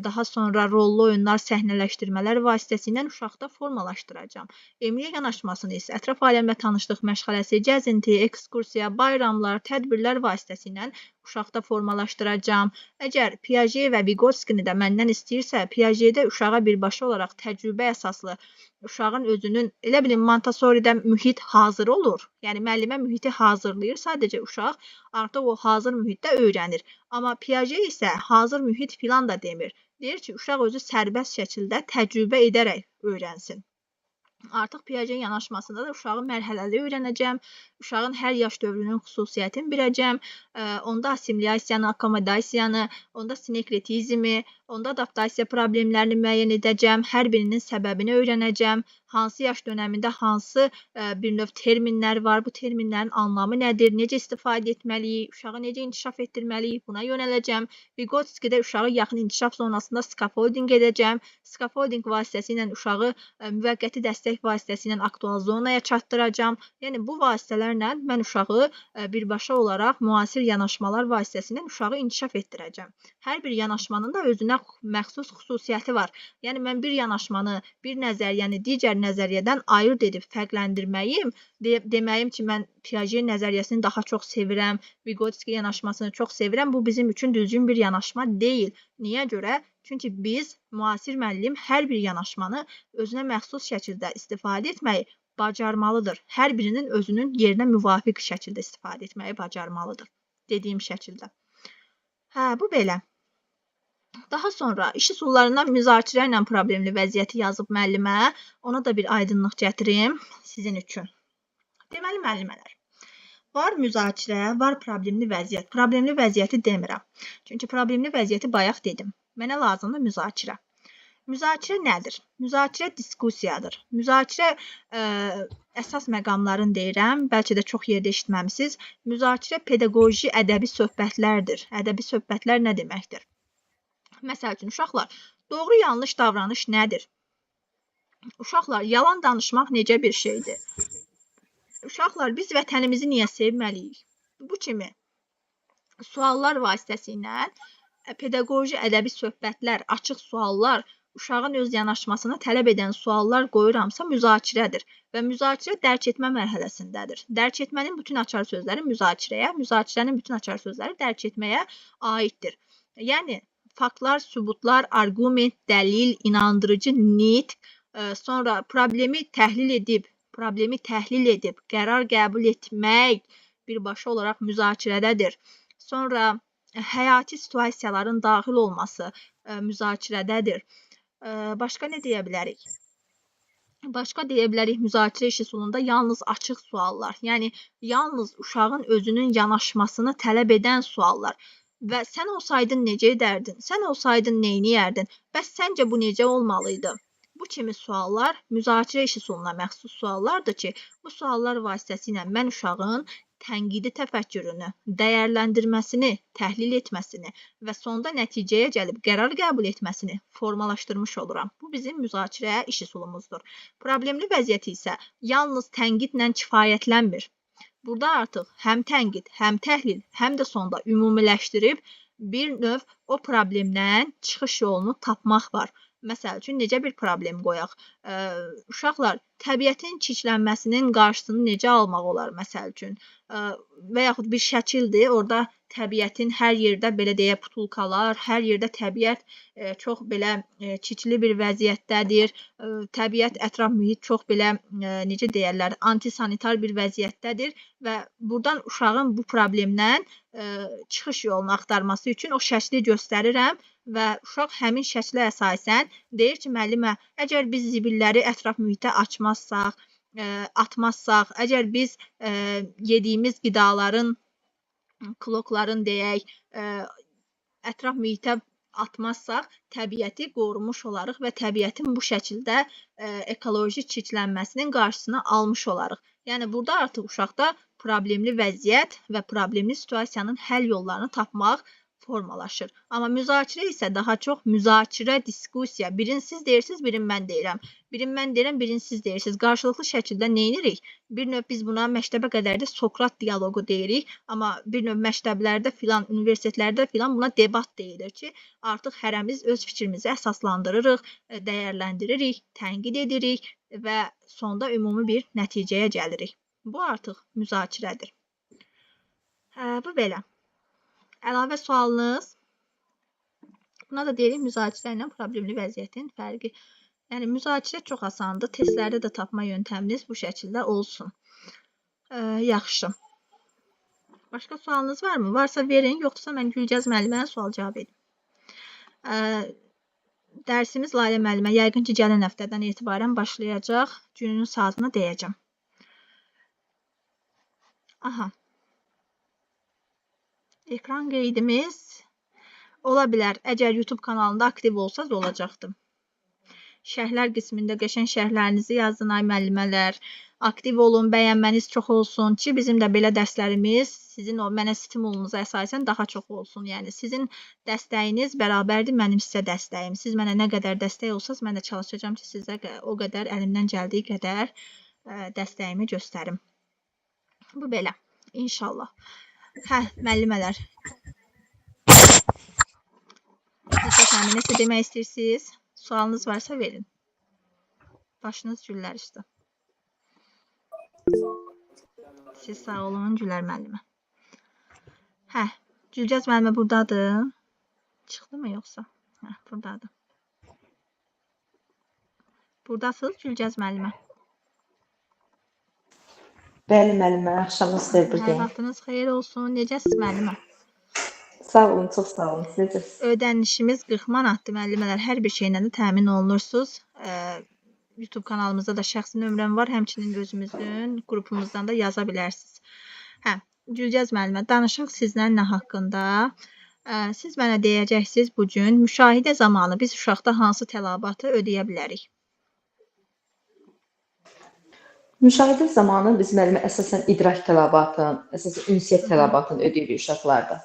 Speaker 1: daha sonra rollu oyunlar, səhnələşdirmələr vasitəsilə uşaqda formalaşdıracağam. Emilia yanaşmasını isə ətraf aləmlə tanışlıq məşğələsi, gəzinti, ekskursiya, bayramlar, tədbirlər vasitəsilə uşaqda formalaşdıracağam. Əgər Piaget və Vygotsky'ni də məndən istəyirsə, Piagetdə uşağa birbaşa olaraq təcrübə əsaslı uşağın özünün, elə bilin Montessori'də mühit hazır olur. Yəni müəllimə mühiti hazırlayır, sadəcə uşaq artıq o hazır mühitdə öyrənir. Amma Piaget isə hazır mühit filan da demir. Deyir ki, uşaq özü sərbəst şəkildə təcrübə edərək öyrənsin. Artıq Piaget yanaşmasında da uşağı mərhələli öyrənəcəm. Uşağın hər yaş dövrünün xüsusiyyətini biləcəm. Onda assimilyasiyanı, akkomodasiyanı, onda sinekretizmi, onda adaptasiya problemlərini müəyyən edəcəm. Hər birinin səbəbini öyrənəcəm. Hansı yaş dönəmində hansı bir növ terminlər var, bu terminlərin anlamı nədir, necə istifadə etməliyik, uşağı necə inkişaf etdirməliyik, buna yönələcəm. Vygotsky'də uşağı yaxın inkişaf zonasında scaffolding edəcəm. Scaffolding vasitəsilə uşağı müvəqqəti dəstək tarix vasitəsilə aktual zonaya çatdıracağam. Yəni bu vasitələrlə mən uşağı birbaşa olaraq müasir yanaşmalar vasitəsilə uşağı inkişaf etdirəcəm. Hər bir yanaşmanın da özünə məxsus xüsusiyyəti var. Yəni mən bir yanaşmanı, bir nəzəriyyəni digər nəzəriyyədən ayırd edib fərqləndirməyim, deməyim ki, mən Piaget nəzəriyyəsini daha çox sevirəm, Vygotsky yanaşmasını çox sevirəm. Bu bizim üçün düzgün bir yanaşma deyil. Niyə görə? Çünki biz, müasir müəllim, hər bir yanaşmanı özünə məxsus şəkildə istifadə etməyi bacarmalıdır. Hər birinin özünün yerinə müvafiq şəkildə istifadə etməyi bacarmalıdır. Dediyim şəkildə. Bu belə. Daha sonra iş üsullarından müzakirə ilə problemli vəziyyəti yazıb müəllimə, ona da bir aydınlıq gətirim sizin üçün. Deməli, müəllimələr, var müzakirə, var problemli vəziyyət. Problemli vəziyyəti demirəm. Çünki problemli vəziyyəti bayaq dedim. Mənə lazımdır müzakirə. Müzakirə nədir? Müzakirə diskusiyadır. Müzakirə əsas məqamlarını deyirəm. Bəlkə də çox yerdə eşitməmisiniz. Müzakirə pedaqoji ədəbi söhbətlərdir. Ədəbi söhbətlər nə deməkdir? Məsəl üçün, uşaqlar, doğru-yanlış davranış nədir? Uşaqlar, yalan danışmaq necə bir şeydir? Uşaqlar, biz vətənimizi niyə sevməliyik? Bu kimi suallar vasitəsilə pedaqoji ədəbi söhbətlər, açıq suallar, uşağın öz yanaşmasını tələb edən suallar qoyuramsa müzakirədir və müzakirə dərk etmə mərhələsindədir. Dərk etmənin bütün açar sözləri müzakirəyə, müzakirənin bütün açar sözləri dərk etməyə aiddir. Yəni, faktlar, sübutlar, arqument, dəlil, inandırıcı, nitq, sonra problemi təhlil edib, qərar qəbul etmək birbaşa olaraq müzakirədədir. Sonra həyati situasiyaların daxil olması müzakirədədir. Başqa nə deyə bilərik? Başqa deyə bilərik müzakirə iş üsulunda yalnız açıq suallar, yəni yalnız uşağın özünün yanaşmasını tələb edən suallar. Və sən olsaydın necə edərdin? Sən olsaydın neyniyərdin? Bəs səncə bu necə olmalıydı? Bu kimi suallar müzakirə iş üsuluna məxsus suallardır ki, bu suallar vasitəsilə mən uşağın tənqidi təfəkkürünü, dəyərləndirməsini, təhlil etməsini və sonda nəticəyə gəlib qərar qəbul etməsini formalaşdırmış oluram. Bu bizim müzakirə iş üsulumuzdur. Problemli vəziyyəti isə yalnız tənqidlə kifayətlənmir. Burada artıq həm tənqid, həm təhlil, həm də sonda ümumiləşdirib bir növ o problemdən çıxış yolunu tapmaq var. Məsəl üçün, necə bir problem qoyaq? Uşaqlar, təbiətin çirklənməsinin qarşısını necə almaq olar, məsəl üçün? Və yaxud bir şəkildir, orada təbiətin hər yerdə, belə deyə, putulkalar, hər yerdə təbiət çox belə çirkli bir vəziyyətdədir. Təbiət, ətraf mühit çox belə, necə deyərlər, antisanitar bir vəziyyətdədir və buradan uşağın bu problemdən çıxış yolunu axtarması üçün o şəkli göstərirəm və uşaq həmin şəklə əsasən deyir ki, müəllimə, əgər biz zibilləri ətraf mühitə açmazsaq, atmazsaq, əgər biz yediyimiz qidaların, klokların deyək, ətraf mühitə atmazsaq, təbiəti qorumuş olarıq və təbiətin bu şəkildə ekoloji çirklənməsinin qarşısını almış olarıq. Yəni, burada artıq uşaqda problemli vəziyyət və problemli situasiyanın həll yollarını tapmaq formalaşır. Amma müzakirə isə daha çox müzakirə, diskusiya. Birini siz deyirsiniz, birini mən deyirəm. Birini mən deyirəm, birini siz deyirsiniz. Qarşılıqlı şəkildə nə edirik? Bir növ biz buna məktəbə qədər də Sokrat dialoqu deyirik. Amma bir növ məktəblərdə filan, universitetlərdə filan buna debat deyilir ki, artıq hərəmiz öz fikrimizi əsaslandırırıq, dəyərləndiririk, tənqid edirik və sonda ümumi bir nəticəyə gəlirik. Bu artıq müzakirədir. Bu belə. Əlavə sualınız? Buna da deyirik müzakirə ilə problemli vəziyyətin fərqi. Yəni, müzakirə çox asandır. Testlərdə də tapma yöntəminiz bu şəkildə olsun. Yaxşı. Başqa sualınız varmı? Varsa verin, yoxdursa mən Gülgəz müəllimə sual cavab edin. Dərsimiz Lalə müəllimə yəqin ki, gələn həftədən etibarən başlayacaq. Gününün saatını deyəcəm. Aha. Ekran qeydimiz ola bilər. Əgər YouTube kanalında aktiv olsaz olacaqdır. Şərhlər qismində qəşəng şərhlərinizi yazın ay müəllimələr. Aktiv olun, bəyənməniz çox olsun ki, bizim də belə dərslərimiz sizin o mənə stimulunuza əsasən daha çox olsun. Yəni sizin dəstəyiniz bərabərdir mənim sizə dəstəyim. Siz mənə nə qədər dəstək olsanız, mən də çalışacağam ki, sizə o qədər əlimdən gəldiyi qədər dəstəyimi göstərim. Bu belə. İnşallah. Hə, müəllimələr. Dilşad müəllimə nəsə demək istəyirsiniz? Sualınız varsa verin. Başınız güllər işte. Siz sağ olun, Gülər müəllimə. Hə, Gülcəz müəllimə buradadır. Çıxdı mı yoxsa? Hə, buradadır. Buradasınız Gülcəz müəllimə.
Speaker 4: Bəli, müəllimə, axşamınız xeyir
Speaker 1: Hər
Speaker 4: buradayım.
Speaker 1: vaxtınız xeyir olsun. Necəsiz müəllimə?
Speaker 4: Sağ olun, çox sağ olun. Siz necəsiz?
Speaker 1: Ödənişimiz 40 manatdır müəllimələr. Hər bir şeylə də təmin olunursunuz. YouTube kanalımızda da şəxsi nömrəm var. Həmçinin özümüzün qrupumuzdan da yaza bilərsiniz. Hə, Gülcəz müəllimə, danışaq sizlə nə haqqında? Siz mənə deyəcəksiniz bu gün müşahidə zamanı biz uşaqda hansı tələbatı ödəyə bilərik?
Speaker 4: Müşahidə zamanı biz müəllimə əsasən idrak tələbatını, əsasən ünsiyyət tələbatını ödəyirik uşaqlarda.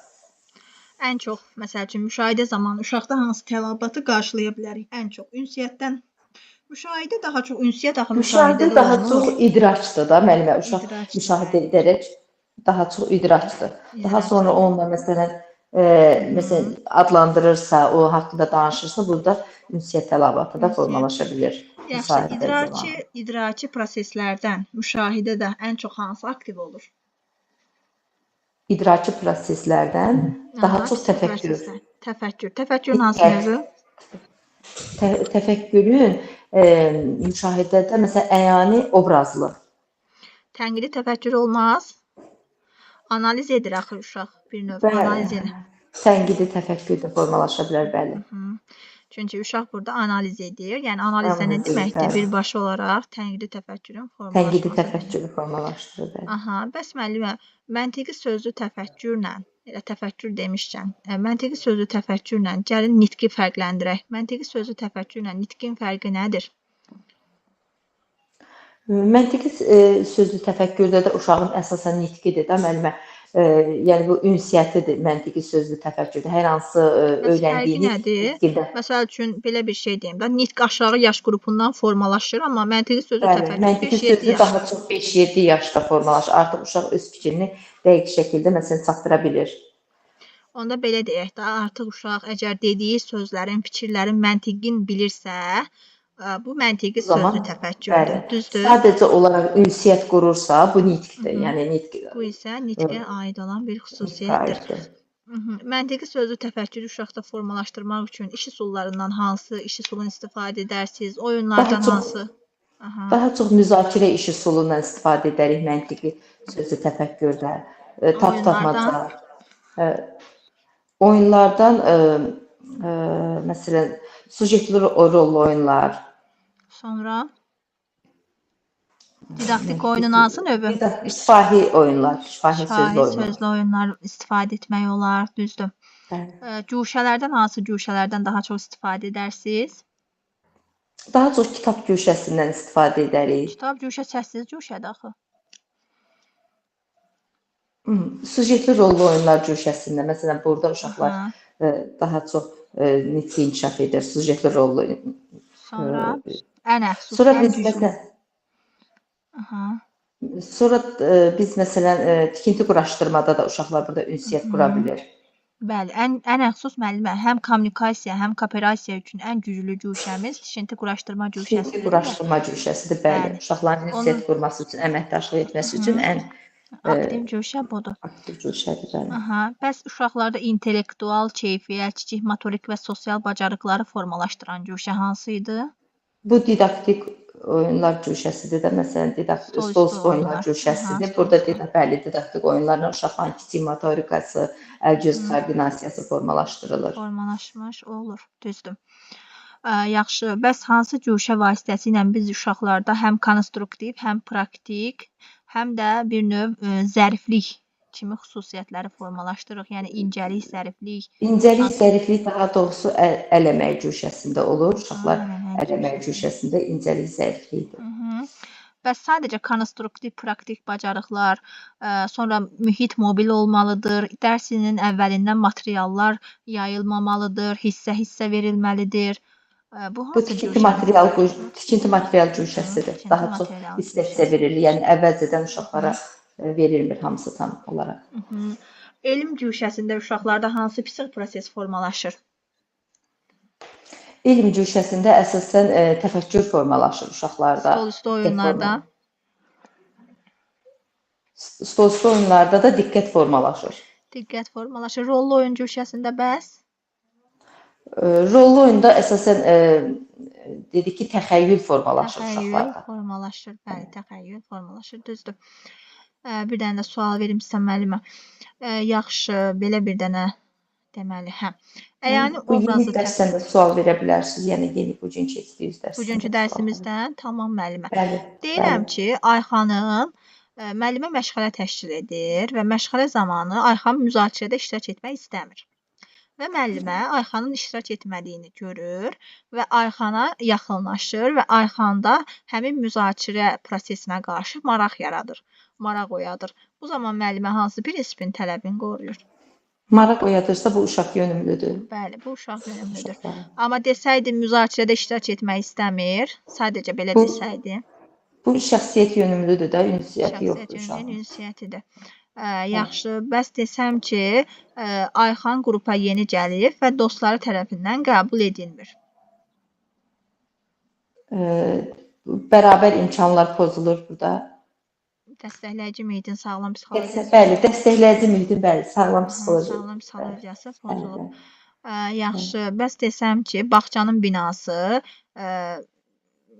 Speaker 1: Ən çox, məsəl üçün, müşahidə zamanı uşaqda hansı tələbatı qarşılaya bilərik? Ən çox ünsiyyətdən. Müşahidə daha çox ünsiyyət axı
Speaker 4: Müşahidə daha çox idraçdır da müəllimə. Uşaq
Speaker 1: İdraçdır,
Speaker 4: müşahidə edərək daha çox idraçdır. Daha sonra onunla məsələn adlandırırsa, o haqqında danışırsa, burada ünsiyyət tələbatı da formalaşa bilər.
Speaker 1: Yaxşı, idraki proseslərdən müşahidə də ən çox hansı aktiv olur?
Speaker 4: İdraki proseslərdən daha çox təfəkkür.
Speaker 1: Təfəkkürün hansı növü?
Speaker 4: Təfəkkürün müşahidədə məsələn əyani obrazlı.
Speaker 1: Tənqidi təfəkkür olmaz. Analiz edir axı uşaq bir növ. Analiz edir.
Speaker 4: Tənqidi təfəkkür də formalaşa bilər, bəli.
Speaker 1: Çünki uşaq burada analiz edir. Yəni analizdə nə deməkdir? Birbaşa olaraq tənqidi təfəkkürün formalaşması.
Speaker 4: Tənqidi təfəkkürü formalaşdırır, bəli.
Speaker 1: Aha, bəs müəllimə, məntiqi sözlü təfəkkürlə, elə təfəkkür demişkən, məntiqi sözlü təfəkkürlə gəlin nitqi fərqləndirək. Məntiqi sözlü təfəkkürlə nitqin fərqi nədir?
Speaker 4: Məntiqi sözlü təfəkkürdə də uşağın əsasən nitqidir də müəllimə. Yəni bu ünsiyyətidir məntiqi sözlü təfəkkürdə. Hər hansı öyrəndiyiniz nitqində.
Speaker 1: Məsəl üçün belə bir şey deyim də, nitq aşağı yaş qrupundan formalaşır, amma məntiqi sözlü təfəkkür 5-7 yaş.
Speaker 4: Məntiqi sözlü daha çox 5-7 yaşda formalaşır. Artıq uşaq öz fikrini dəqiq şəkildə məsələn çatdıra bilir.
Speaker 1: Onda belə deyək də, artıq uşaq əgər dediyi sözlərin, fikirlərin məntiqin bilirsə, bu məntiqi sözlü təfəkkürdür. Düzdür?
Speaker 4: Sadəcə olaraq ünsiyyət qurursa, bu nitqdir. Yəni nitq.
Speaker 1: Bu isə nitqə aid olan bir xüsusiyyətdir. Məntiqi sözlü təfəkkürü uşaqda formalaşdırmaq üçün iş üsullarından hansı iş üsulundan istifadə edərsiniz? Oyunlardan hansı?
Speaker 4: Daha çox müzakirə iş üsulundan istifadə edərik məntiqi sözlü təfəkkürdə. Tapmaca. Oyunlardan məsələn sujetli rollu oyunlar.
Speaker 1: Sonra didaktik oyunun hansı növü?
Speaker 4: Şifahi oyunlar, şifahi
Speaker 1: sözlü oyunlar istifadə etmək olar, düzdür. Güşələrdən hansı güşələrdən daha çox istifadə edərsiniz?
Speaker 4: Daha çox kitab güşəsindən istifadə edərik.
Speaker 1: Kitab güşə səssiz güşədir axı.
Speaker 4: Sujetli rollu oyunlar güşəsində, məsələn, burada uşaqlar daha çox nitqi inkişaf edir, sujetli rollu.
Speaker 1: Sonra ən əxsus,
Speaker 4: Sonra
Speaker 1: ən
Speaker 4: biz
Speaker 1: güclü.
Speaker 4: məsələn Sonra biz məsələn tikinti quraşdırmada da uşaqlar burada ünsiyyət qura bilir.
Speaker 1: Bəli, ən əxsus müəllimə, həm kommunikasiya, həm kooperasiya üçün ən güclü güşəmiz tikinti quraşdırma güşəsidir.
Speaker 4: Tikinti quraşdırma güşəsidir, bəli. Uşaqların ünsiyyət qurması üçün, əməkdaşlıq etməsi üçün ən
Speaker 1: aktiv güşə budur.
Speaker 4: Aktiv güşədir, bəli.
Speaker 1: Bəs uşaqlarda intellektual keyfiyyət, kiçik motorik və sosial bacarıqları formalaşdıran güşə hansı idi?
Speaker 4: Bu didaktik oyunlar güşəsidir də, məsələn, stolsuz oyunlar güşəsidir. Burada didaktik oyunlarla uşaqların kiçik motorikası, əl-göz koordinasiyası formalaşdırılır.
Speaker 1: Formalaşmış olur, düzdür. Yaxşı, bəs hansı güşə vasitəsilə biz uşaqlarda həm konstruktiv, həm praktik, həm də bir növ zəriflik kimi xüsusiyyətləri formalaşdırırıq? Yəni incəlik, zəriflik.
Speaker 4: İncəlik, zəriflik daha doğrusu əl əməyi güşəsində olur. Uşaqlar əl əməyi güşəsində incəlik, zəriflikdir.
Speaker 1: Bəs sadəcə konstruktiv praktik bacarıqlar, sonra mühit mobil olmalıdır, dərs ilinin əvvəlindən materiallar yayılmamalıdır, hissə-hissə verilməlidir. Bu
Speaker 4: Bu
Speaker 1: hansı
Speaker 4: tikinti
Speaker 1: cürşədir?
Speaker 4: tikinti material cürşəsidir.
Speaker 1: Tikinti
Speaker 4: Daha çox
Speaker 1: material
Speaker 4: hissə-hissə
Speaker 1: cürşəsi.
Speaker 4: verilir. Yəni əvvəlcədən uşaqlara verilmir hamısı tam olaraq.
Speaker 1: Elm cürşəsində uşaqlarda hansı psixoproses formalaşır?
Speaker 4: Elm cürşəsində əsasən təfəkkür formalaşır uşaqlarda.
Speaker 1: Stol üstü oyunlarda.
Speaker 4: Stol üstü oyunlarda da diqqət formalaşır.
Speaker 1: Diqqət formalaşır. Rollu oyun cürşəsində bəs?
Speaker 4: Rollu oyunda əsasən dedik ki, təxəyyül formalaşır
Speaker 1: Təxəyyül
Speaker 4: uşaqlarda.
Speaker 1: formalaşır. Bəli, təxəyyül formalaşır. Düzdür. Bir dənə də sual verim sizə müəllimə. Yaxşı, belə bir dənə deməli, hə. Yəni
Speaker 4: Bu yeni
Speaker 1: obrazı
Speaker 4: dərsdən də sual verə bilərsiniz. Yəni yeni bugün keçdiyiniz dərsdən.
Speaker 1: bugünkü dərsimizdən tamam müəllimə.
Speaker 4: Bəli.
Speaker 1: Deyirəm ki, Ayxanın müəllimə məşğələ təşkil edir və məşğələ zamanı Ayxan müzakirədə iştirak etmək istəmir. Və müəllimə Ayxanın iştirak etmədiyini görür və Ayxana yaxınlaşır və Ayxanda həmin müzakirə prosesinə qarşı maraq yaradır, maraq oyadır. Bu zaman müəllimə hansı prinsipin tələbini qoruyur?
Speaker 4: Maraq oyadırsa bu uşaq yönümlüdür.
Speaker 1: Bəli, bu uşaq yönümlüdür. Amma desəydi müzakirədə iştirak etmək istəmir, sadəcə belə desəydi.
Speaker 4: Bu şəxsiyyət yönümlüdür də, ünsiyyəti yoxdur
Speaker 1: Şəxsiyyət
Speaker 4: uşağın.
Speaker 1: yönümlü ünsiyyətidir. Yaxşı, bəs desəm ki, Ayxan qrupa yeni gəlib və dostları tərəfindən qəbul edilmir.
Speaker 4: Bərabər imkanlar pozulur burada.
Speaker 1: Dəstəkləyici mühitin sağlam psixologiyası.
Speaker 4: Bəli, dəstəkləyici mühitin bəli, sağlam psixoloji.
Speaker 1: Sağlam psixologiyası pozulub. Yaxşı, bəs desəm ki, bağçanın binası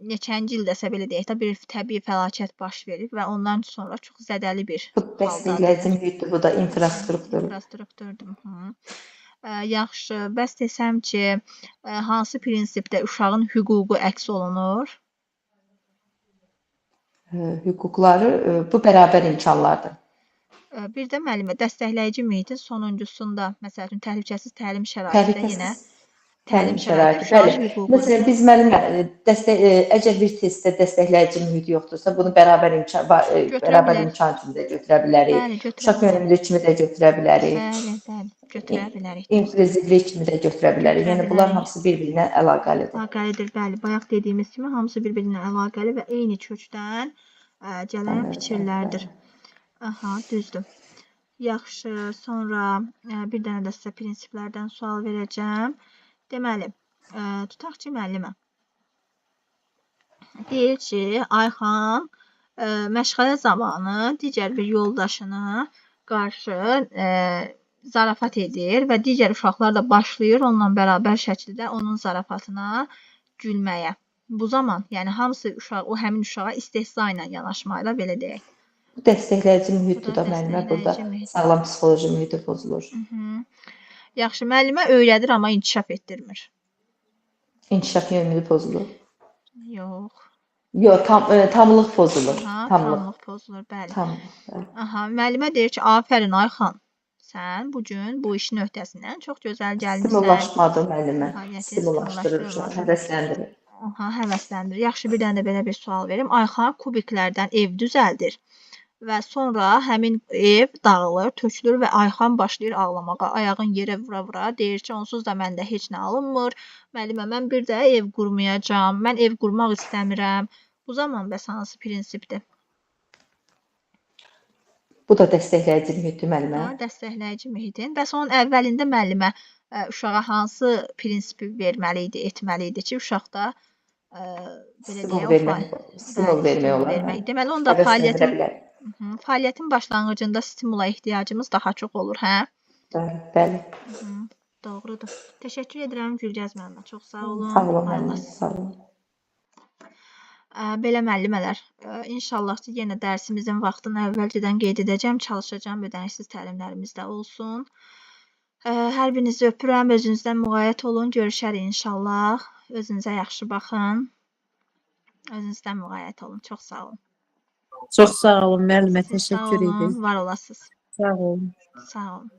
Speaker 1: neçənci ildəsə belə deyək də bir təbii fəlakət baş verib və ondan sonra çox zədəli bir
Speaker 4: Bu dəstəkləyici mühitdir, bu da infrastruktur.
Speaker 1: infrastrukturdur. Yaxşı, bəs desəm ki, hansı prinsipdə uşağın hüququ əks olunur?
Speaker 4: Hüquqları bu bərabər imkanlardır.
Speaker 1: Bir də müəllimə dəstəkləyici mühitin sonuncusunda, məsəl üçün təhlükəsiz təlim şəraitində yenə
Speaker 4: Təlim şəraiti, bəli. Məsələn, biz müəllimə əgər bir testdə dəstəkləyici mühit yoxdursa, bunu bərabər imkan kimi də götürə bilərik.
Speaker 1: Bəli, götürə
Speaker 4: Uşaq yönümlülük kimi də götürə bilərik.
Speaker 1: Bəli, bəli, götürə bilərik.
Speaker 4: İnklüzivlik kimi də götürə bilərik. Yəni bunlar hamısı bir-birinə əlaqəlidir.
Speaker 1: Əlaqəlidir, bəli. Bayaq dediyimiz kimi hamısı bir-birinə əlaqəli və eyni kökdən gələn fikirlərdir. Aha, düzdür. Yaxşı, sonra bir dənə də sizə prinsiplərdən sual verəcəm. Deməli, tutaq ki, müəllimə deyir ki, Ayxan məşğələ zamanı digər bir yoldaşına qarşı zarafat edir və digər uşaqlar da başlayır onunla bərabər şəkildə onun zarafatına gülməyə. Bu zaman, yəni hamısı o həmin uşağa istehza ilə yanaşmayla belə deyək.
Speaker 4: Bu dəstəkləyici mühitdir da müəllimə, burada sağlam psixoloji mühiti pozulur.
Speaker 1: Yaxşı, müəllimə öyrədir, amma inkişaf etdirmir.
Speaker 4: İnkişaf yönümlü pozulur.
Speaker 1: Yox.
Speaker 4: Yox, tamlıq pozulur.
Speaker 1: Tamlıq pozulur, bəli. Aha, müəllimə deyir ki, afərin Ayxan, sən bugün bu işin öhdəsindən çox gözəl gəlmisən.
Speaker 4: Stimullaşmadır müəllimə. Stimullaşdırır, həvəsləndirir.
Speaker 1: Aha, həvəsləndirir. Yaxşı, bir dənə də belə bir sual verim. Ayxan kubiklərdən ev düzəldir. Və sonra həmin ev dağılır, tökülür və Ayxan başlayır ağlamağa. Ayağın yerə vura-vura deyir ki, onsuz da məndə heç nə alınmır. Müəllimə, mən bir də ev qurmayacağam. Mən ev qurmaq istəmirəm. Bu zaman bəs hansı prinsipdir?
Speaker 4: Bu da dəstəkləyici mühitdir müəllimə.
Speaker 1: Dəstəkləyici mühitin. Bəs onun əvvəlində müəllimə uşağa hansı prinsipi verməli idi, etməli idi ki, uşaqda
Speaker 4: stimul vermək olar.
Speaker 1: Deməli, onda fəaliyyətin başlanğıcında stimula ehtiyacımız daha çox olur, hə?
Speaker 4: Bəli.
Speaker 1: Doğrudur. Təşəkkür edirəm Gülgəz müəllimə. Çox sağ olun.
Speaker 4: Sağ olun müəllimə. Sağ olun.
Speaker 1: Belə müəllimələr, inşallah ki, yenə dərsimizin vaxtını əvvəlcədən qeyd edəcəm, çalışacağım ödənişsiz təlimlərimizdə olsun. Hər birinizi öpürəm, özünüzdən müğayət olun, görüşərik inşallah. Özünüzə yaxşı baxın. Özünüzdən müğayət olun. Çox sağ olun.
Speaker 5: Çox sağ olun müəllimə, təşəkkür edirəm.
Speaker 1: Var olasınız.
Speaker 5: Sağ olun.
Speaker 1: Sağ olun.